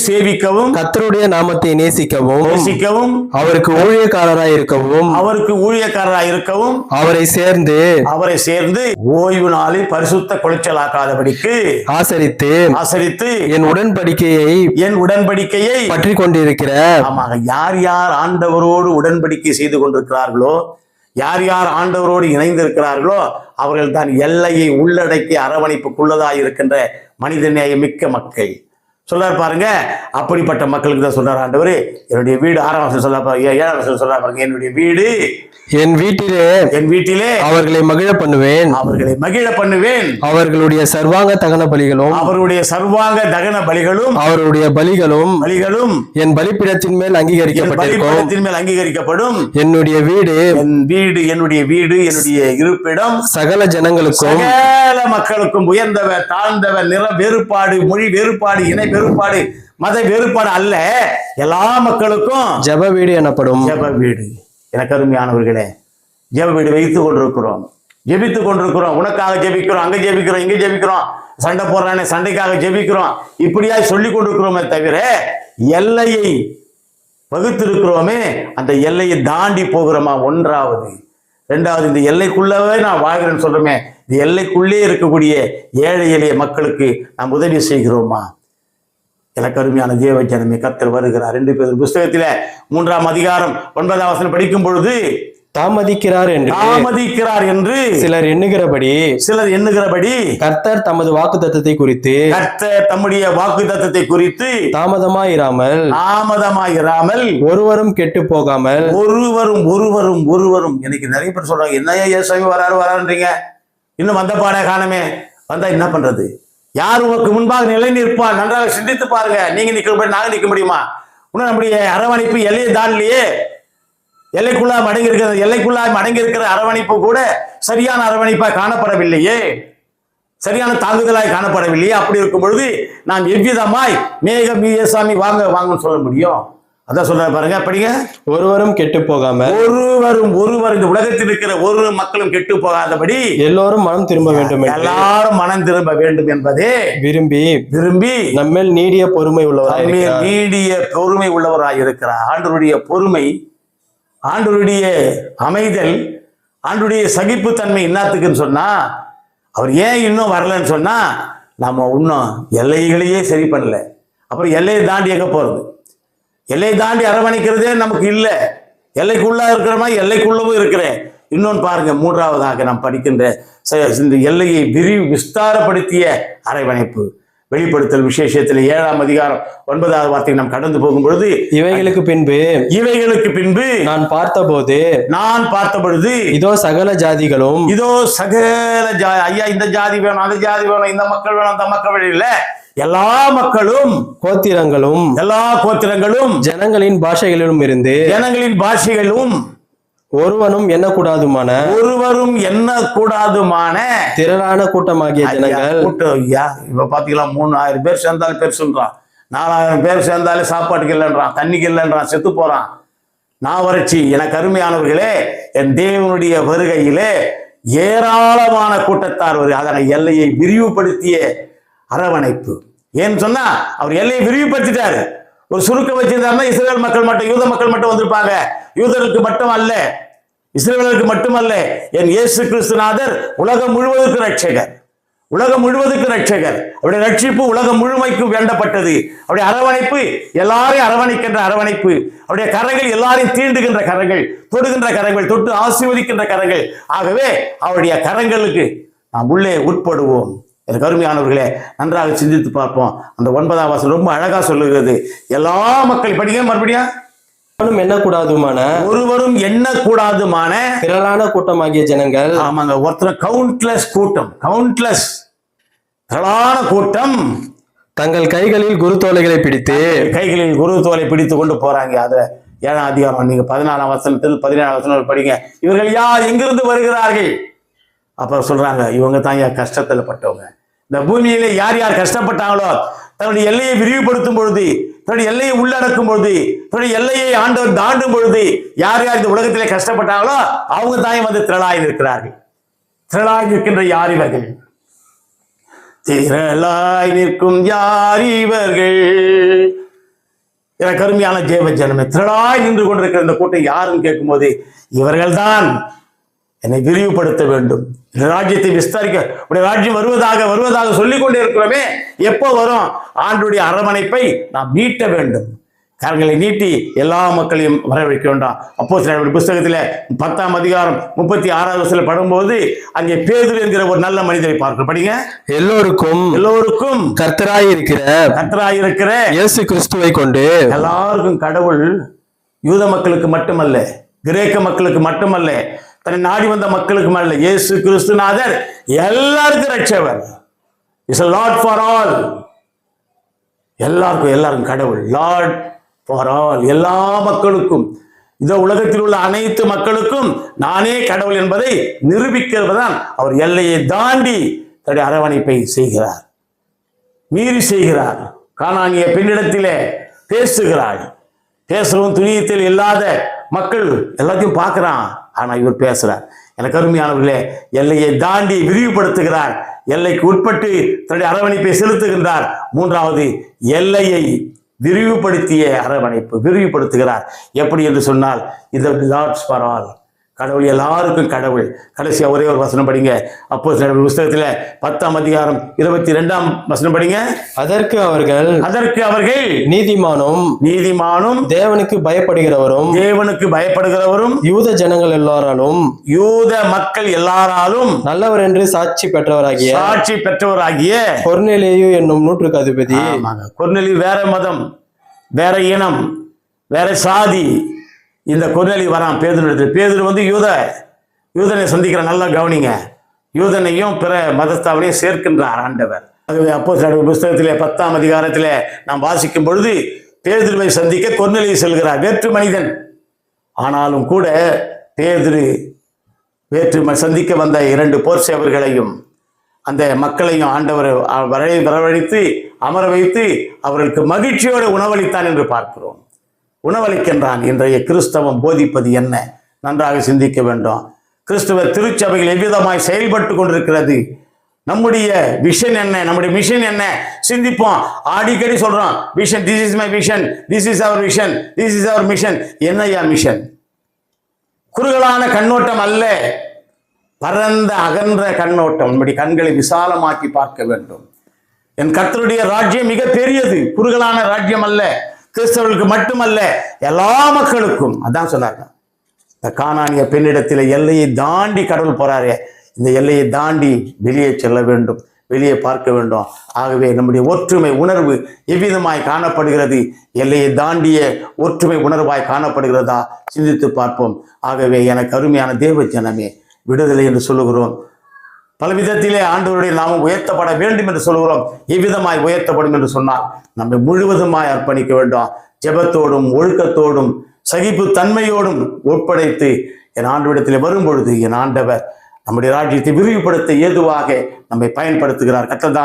சேவிக்கவும்
கர்த்தருடைய நாமத்தை நேசிக்கவும்
அவருக்கு ஊழியக்காரராய் இருக்கவும்
அவரை சேர்ந்து ஓய்வு நாளில் பரிசுத்த குலைச்சலாக்காதபடிக்கு ஆசரித்து என் உடன்படிக்கையை
பற்றி கொண்டிருக்கிற.
ஆமாங்க, யார் யார் ஆண்டவரோடு உடன்படிக்கை செய்து கொண்டிருக்கிறார்களோ, யார் யார் ஆண்டவரோடு இணைந்திருக்கிறார்களோ அவர்கள் தான் எல்லையை உள்ளடக்கி அரவணைப்புக்குள்ளதாக இருக்கின்ற மனிதநேய மிக்க மக்கள். சொல்றார் பாருங்க, அப்படிப்பட்ட மக்களுக்கு தான் சொல்றார் ஆண்டவர், என்னுடைய வீடு 6ஆம் வசனம் சொல்ல பாருங்க, 7ஆம் வசனம் சொல்றார் பாருங்க, என்னுடைய வீடு
என் வீட்டிலே அவர்களை மகிழ பண்ணுவேன், அவர்களுடைய சர்வாங்க தகன பலிகளும் அவருடைய பலிகளும் என் பலிபீடத்தின் மேல் அங்கீகரிக்கப்படும். என்னுடைய வீடு என்னுடைய இருப்பிடம் சகல ஜனங்களுக்கும்,
சகல மக்களுக்கும், உயர்ந்தவர் தாழ்ந்தவர், நிற வேறுபாடு, மொழி வேறுபாடு, இணை வேறுபாடு, மத வேறுபாடு அல்ல, எல்லா மக்களுக்கும்
ஜெப வீடு எனப்படும்.
ஜெப வீடு. எனக்கு அருமையானவர்களே, ஜெப வீடு வைத்துக் கொண்டிருக்கிறோம், ஜெபித்துக் கொண்டிருக்கிறோம். உனக்காக ஜெபிக்கிறோம், அங்க ஜெபிக்கிறோம், இங்க ஜெபிக்கிறோம், சண்டை போடுறானே சண்டைக்காக ஜெபிக்கிறோம், இப்படியா சொல்லி கொண்டிருக்கிறோமே தவிர எல்லையை வகுத்திருக்கிறோமே, அந்த எல்லையை தாண்டி போகிறோமா? ஒன்றாவது. ரெண்டாவது, இந்த எல்லைக்குள்ளவே நான் வாழ்கிறேன்னு சொல்றோமே, இந்த எல்லைக்குள்ளே இருக்கக்கூடிய ஏழை எளிய மக்களுக்கு நாம் உதவி செய்கிறோமா? எனக்கு அருமையான தேவ ஜனமே, கர்த்தர் வருகிறார். 2 பேதுரு புஸ்தகத்தில 3ஆம் அதிகாரம் 9ஆம் வசனம் படிக்கும் பொழுது,
தாமதிக்கிறார் என்று சிலர் எண்ணுகிறபடி கர்த்தர் தமது வாக்குத்தத்தத்தை குறித்து தாமதமாயிராமல் ஒருவரும் கெட்டு போகாமல்
ஒருவரும் எனக்கு நிறைய பேர் சொல்றாங்க, என்னையா ஏசாமி வராருன்றீங்க, இன்னும் வந்த பாட காணமே, வந்தா என்ன பண்றது? யார் உனக்கு முன்பாக நிலை நிற்பார்? நன்றாக சிந்தித்து பாருங்க. நீங்க நிற்க நாங்க நிற்க முடியுமா? இன்னும் நம்முடைய அரவணைப்பு எல்லையை தாண்டலையே. எல்லைக்குள்ளாக அடங்கி இருக்கிற அரவணைப்பு கூட சரியான அரவணைப்பாக காணப்படவில்லையே, சரியான தாங்குதலாய் காணப்படவில்லையே. அப்படி இருக்கும் பொழுது நாம் எவ்விதமாய் ஏசாமி வாங்கன்னு சொல்ல முடியும்? அதான் சொல்றாரு பாருங்க, படிங்க.
ஒருவரும் கெட்டு போகாமல்
ஒருவர் இந்த உலகத்தில் இருக்கிற ஒரு மக்களும் கெட்டு போகாதபடி
எல்லோரும் மனம் திரும்ப வேண்டும் என்று
எல்லாரும் மனம் திரும்ப வேண்டும் என்பதே
விரும்பி நம்மேல் நீடிய பொறுமை
உள்ளவராய் இருக்கிறார். ஆண்டவருடைய பொறுமை, ஆண்டவருடைய அமைதல், ஆண்டவருடைய சகிப்புத்தன்மை என்னத்துக்குன்னு சொன்னா, அவர் ஏன் இன்னும் வரலன்னு சொன்னா, நம்ம இன்னும் எல்லைகளையே சரி பண்ணல. அப்புறம் எல்லையை தாண்டி எங்க போறது? எல்லையை தாண்டி அரவணைக்கிறதே நமக்கு இல்லை. எல்லைக்குள்ளா இருக்கிற மாதிரி எல்லைக்குள்ளவும் இருக்கிறேன். இன்னொன்று பாருங்க, மூன்றாவதாக நாம் படிக்கின்ற இந்த எல்லையை விஸ்தாரப்படுத்திய அரவணைப்பு. வெளிப்படுத்தல் விசேஷத்தில் 7ஆம் அதிகாரம் 9வது வார்த்தை நாம் கடந்து போகும் பொழுது,
இவைகளுக்கு பின்பு நான் பார்த்த பொழுது இதோ சகல ஜாதிகளும்
ஐயா, இந்த ஜாதி வேணும், அந்த ஜாதி வேணும், இந்த மக்கள் வேணும், அந்த மக்கள் வேணும் இல்ல, எல்லா மக்களும் எல்லா கோத்திரங்களும்
ஜனங்களின் பாஷைகளிலும் ஒருவரும் எண்ணக்கூடாதுமான திரளான கூட்டமாகிய ஜனங்கள்.
இப்ப பாத்தீங்களா, 3000 பேர் சேர்ந்தாலும் பேர் சொல்றான், 4000 பேர் சேர்ந்தாலே சாப்பாட்டுக்கு இல்லைன்றான், தண்ணிக்கு இல்லைன்றான், செத்து போறான். நான் வறட்சி. எனக்கு அருமையானவர்களே, என் தேவனுடைய வருகையிலே ஏராளமான கூட்டத்தார் அதனை எல்லையை விரிவுபடுத்திய அரவணைப்பு. ஏன்னு சொன்னா, அவர் எல்லையை விரிவுபடுத்திட்டாரு. ஒரு சுருக்கம் வச்சிருந்தாருன்னா இஸ்ரேல் மக்கள் மட்டும், யூத மக்கள் மட்டும் வந்திருப்பாங்க. யூதருக்கு மட்டும் அல்ல, இஸ்ரேலுக்கு மட்டுமல்ல, என் இயேசு கிறிஸ்துநாதர் உலகம் முழுவதுக்கு ரட்சகர். அவருடைய ரட்சிப்பு உலகம் முழுமைக்கும் வேண்டப்பட்டது. அவருடைய அரவணைப்பு எல்லாரையும் அரவணைக்கின்ற அரவணைப்பு. அவருடைய கரங்கள் எல்லாரையும் தீண்டுகின்ற கரங்கள், தொடுகின்ற கரங்கள், தொட்டு ஆசீர்வதிக்கின்ற கரங்கள். ஆகவே அவருடைய கரங்களுக்கு நாம் உள்ளே உட்படுவோம். எனக்கு அருமையானவர்களே, நன்றாக சிந்தித்து பார்ப்போம். அந்த 9ஆம் வசனம் ரொம்ப அழகா சொல்லுகிறது. எல்லா மக்கள், படிங்க மறுபடியும், ஒருவரும் எண்ணக்கூடாதுமான
திரளான கூட்டமாகிய ஜனங்கள்.
ஆமாங்க, ஒருத்தர் திரளான கூட்டம்
தங்கள் கைகளில் குருத்தோலைகளை
பிடித்து கொண்டு போறாங்க. அது 7ஆம் அதிகாரம் நீங்க 14ஆம் வசனத்தில் 17ஆம் வசனம் படிங்க. இவர்கள் யார், எங்கிருந்து வருகிறார்கள்? அப்புறம் சொல்றாங்க, இவங்க தான் கஷ்டத்துல பட்டவங்க. இந்த பூமியில யார் யார் கஷ்டப்பட்டாங்களோ, தன்னுடைய எல்லையை விரிவுபடுத்தும் பொழுது, தன்னுடைய எல்லையை உள்ளடக்கும் பொழுது, தன்னுடைய எல்லையை ஆண்டவர் தாண்டும் பொழுது யார் யார் இந்த உலகத்திலே கஷ்டப்பட்டாங்களோ அவங்க தான் வந்து திரளாய் இருக்கிறார்கள். திரளாய் நிற்கின்ற யார் இவர்கள்? திரளாய் நிற்கும் யார் இவர்கள்? எனக்கு அருமையான ஜெப ஜனமே, திரளாய் நின்று கொண்டிருக்கிற இந்த கூட்டம் யாருன்னு கேட்கும்போது, இவர்கள் தான் என்னை விரிவுபடுத்த வேண்டும், ராஜ்யத்தை விஸ்தரிக்க, உடைய ராஜ்யம் வருவதாக சொல்லிக் கொண்டே இருக்கிறோமே, எப்போ வரும்? ஆண்டுடைய அரவணைப்பை நாம் நீட்ட வேண்டும். கரங்களை நீட்டி எல்லா மக்களையும் வரவேற்க வேண்டாம். அப்போஸ்தலர் புத்தகத்தில் 10ஆம் அதிகாரம் 36வது வசனத்தில் படும்போது அங்கே பேதுரு என்கிற ஒரு நல்ல மனிதரை பார்க்கிறோம். படிங்க. எல்லோருக்கும் கர்த்தராய் இருக்கிற
இயேசு கிறிஸ்துவை கொண்டு.
எல்லாருக்கும் கடவுள் யூத மக்களுக்கு மட்டுமல்ல, கிரேக்க மக்களுக்கு மட்டுமல்ல, தன்னை நாடி வந்த மக்களுக்கு அல்ல, இயேசு கிறிஸ்துநாதர் எல்லாருக்கும் ரட்சகர். Is a Lord for all. எல்லாருக்கும் கடவுள், லார்ட் ஃபார் ஆல், எல்லா மக்களுக்கும். இந்த உலகத்தில் உள்ள அனைத்து மக்களுக்கும் நானே கடவுள் என்பதை நிரூபிக்கிறதுதான் அவர் எல்லையை தாண்டி தன்னுடைய அரவணைப்பை செய்கிறார், மீறி செய்கிறார். கானானிய பெண்ணிடத்திலே பேசுகிறாள். பேசவும் துணியத்தில் இல்லாத மக்கள் எல்லாத்தையும் பார்க்கிறான், ஆனா இவர் பேசுறார். எனக்கு அருமையானவர்களே, எல்லையை தாண்டி விரிவுபடுத்துகிறார், எல்லைக்கு உட்பட்டு தன்னுடைய அரவணைப்பை செலுத்துகின்றார். மூன்றாவது, எல்லையை விரிவுபடுத்திய அரவணைப்பு, விரிவுபடுத்துகிறார். எப்படி என்று சொன்னால், இது லார்ட்ஸ் ஃபார் ஆல், கடவுள் எல்லாருக்கும் கடவுள். கடைசியா ஒரே ஒரு வசனம் படிங்க. அப்போஸ்தலர் புத்தகத்துல 10ஆம் அதிகாரம் 22ஆம் வசனம் படிங்க.
அதற்கு அவர்கள்
நீதிமானும்
தேவனுக்கு பயப்படுகிறவரும்
யூத மக்கள் எல்லாராலும்
நல்லவர் என்று சாட்சி பெற்றவராகிய கொர்நேலியு என்னும் நூற்றுக்கு அதிபதி.
கொர்நேலியு வேற மதம், வேற இனம், வேற சாதி. இந்த கொர்நேலி வரான் பேதுரு. பேதுரு வந்து யூதனை சந்திக்கிற, நல்லா கவனிங்க, யூதனையும் பிற மதஸ்தாவனையும் சேர்க்கின்றார் ஆண்டவர். ஆகவே அப்போஸ்தலர் புத்தகத்திலே 10ஆம் அதிகாரத்திலே நாம் வாசிக்கும் பொழுது பேதுருவை சந்திக்க கொர்நேலி செல்கிறார். வேற்று மனிதன், ஆனாலும் கூட பேதுரு சந்திக்க வந்த 2 போர் சேவர்களையும் அந்த மக்களையும் ஆண்டவர் வரவழைத்து அமர வைத்து அவர்களுக்கு மகிழ்ச்சியோடு உணவளித்தான் என்று பார்க்கிறோம். உணவளிக்கின்றான். இன்றைய கிறிஸ்தவம் போதிப்பது என்ன? நன்றாக சிந்திக்க வேண்டும். கிறிஸ்துவ திருச்சபைகள் எவ்விதமாய் செயல்பட்டு கொண்டிருக்கிறது? நம்முடைய விஷன் என்ன? நம்முடைய மிஷன் என்ன? சிந்திப்போம். அடிக்கடி சொல்றோம் vision, this is my vision, this is our vision, this is our mission. என்னையா மிஷன்? குறுகலான கண்ணோட்டம் அல்ல, பரந்த அகன்ற கண்ணோட்டம். நம்முடைய கண்களை விசாலமாக்கி பார்க்க வேண்டும். என் கர்த்தருடைய ராஜ்யம் மிக பெரியது, குறுகலான ராஜ்யம் அல்ல. கிறிஸ்தவர்களுக்கு மட்டுமல்ல, எல்லா மக்களுக்கும். அதான் சொன்னாங்க. இந்த கானானிய பெண்ணிடத்தில் எல்லையை தாண்டி கடவுள் போறாரே, இந்த எல்லையை தாண்டி வெளியே செல்ல வேண்டும், வெளியே பார்க்க வேண்டும். ஆகவே நம்முடைய ஒற்றுமை உணர்வு எவ்விதமாய் காணப்படுகிறது? எல்லையை தாண்டிய ஒற்றுமை உணர்வாய் காணப்படுகிறதா? சிந்தித்து பார்ப்போம். ஆகவே எனக்கு அருமையான தேவ ஜனமே, விடுதலை என்று சொல்லுகிறோம். பல விதத்திலே ஆண்டவருடைய நாமம் உயர்த்தப்பட வேண்டும் என்று சொல்கிறோம். எவ்விதமாய் உயர்த்தப்படும் என்று சொன்னால் நம்மை முழுவதுமாய் அர்ப்பணிக்க வேண்டும். ஜெபத்தோடும் ஒழுக்கத்தோடும் சகிப்பு தன்மையோடும் ஒப்படைத்து என் ஆண்டவரிடத்தில் வரும்பொழுது என் ஆண்டவர் நம்முடைய ராஜ்யத்தை விரிவுபடுத்த ஏதுவாக நம்மை பயன்படுத்துகிறார். கர்த்தர்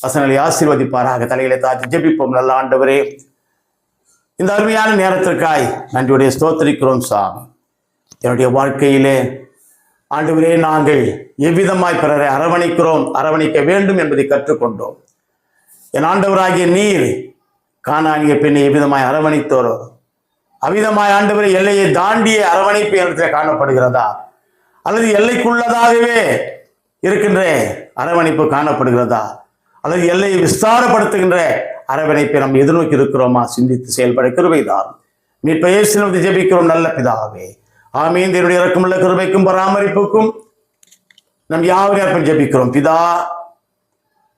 வசனங்களை ஆசீர்வதிப்பாராக. தலையிலே தாழ்த்தி ஜெபிப்போம். நல்ல ஆண்டவரே, இந்த அருமையான நேரத்திற்காய் நன்றியுடைய ஸ்தோத்திரிக்கிறோம் சாமி. என்னுடைய வாழ்க்கையிலே ஆண்டவரே, நாங்கள் எவ்விதமாய் பிறரை அரவணைக்க வேண்டும் என்பதை கற்றுக்கொண்டோம். என் ஆண்டவராகிய நீர் கானானிய பெண்ணை எவ்விதமாய் அரவணைத்தோரோ அவ்விதமாய் ஆண்டவரே எல்லையை தாண்டிய அரவணைப்பு இடத்துல காணப்படுகிறதா? அல்லது எல்லைக்குள்ளதாகவே இருக்கின்ற அரவணைப்பு காணப்படுகிறதா? அல்லது எல்லையை விஸ்தாரப்படுத்துகின்ற அரவணைப்பை நாம் எதிர்நோக்கி இருக்கிறோமா? சிந்தித்து செயல்பட கிருபைதான். மீட்பை இயேசுவின் ஜெபிக்கிறோம் நல்ல பிதாவே. ஆமீன். தேவனுடைய இரக்கமுள்ள கிருபைக்கும் பராமரிப்புக்கும் நம் யாவரையும் ஜெபிக்கிறோம். பிதா,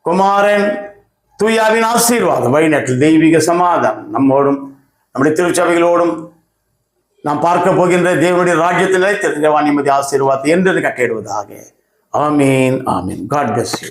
குமாரன், தூயாவின் ஆசீர்வாதம், வழிநடத்தல், தெய்வீக சமாதானம் நம்மோடும் நம்முடைய திருச்சபைகளோடும் நாம் பார்க்க போகின்ற தேவனுடைய ராஜ்யத்தில் நிலைத்திருந்த நிம்மதி ஆசீர்வாதத்தை என்று கட்டிடுவதாக. ஆமீன், ஆமீன். God bless you.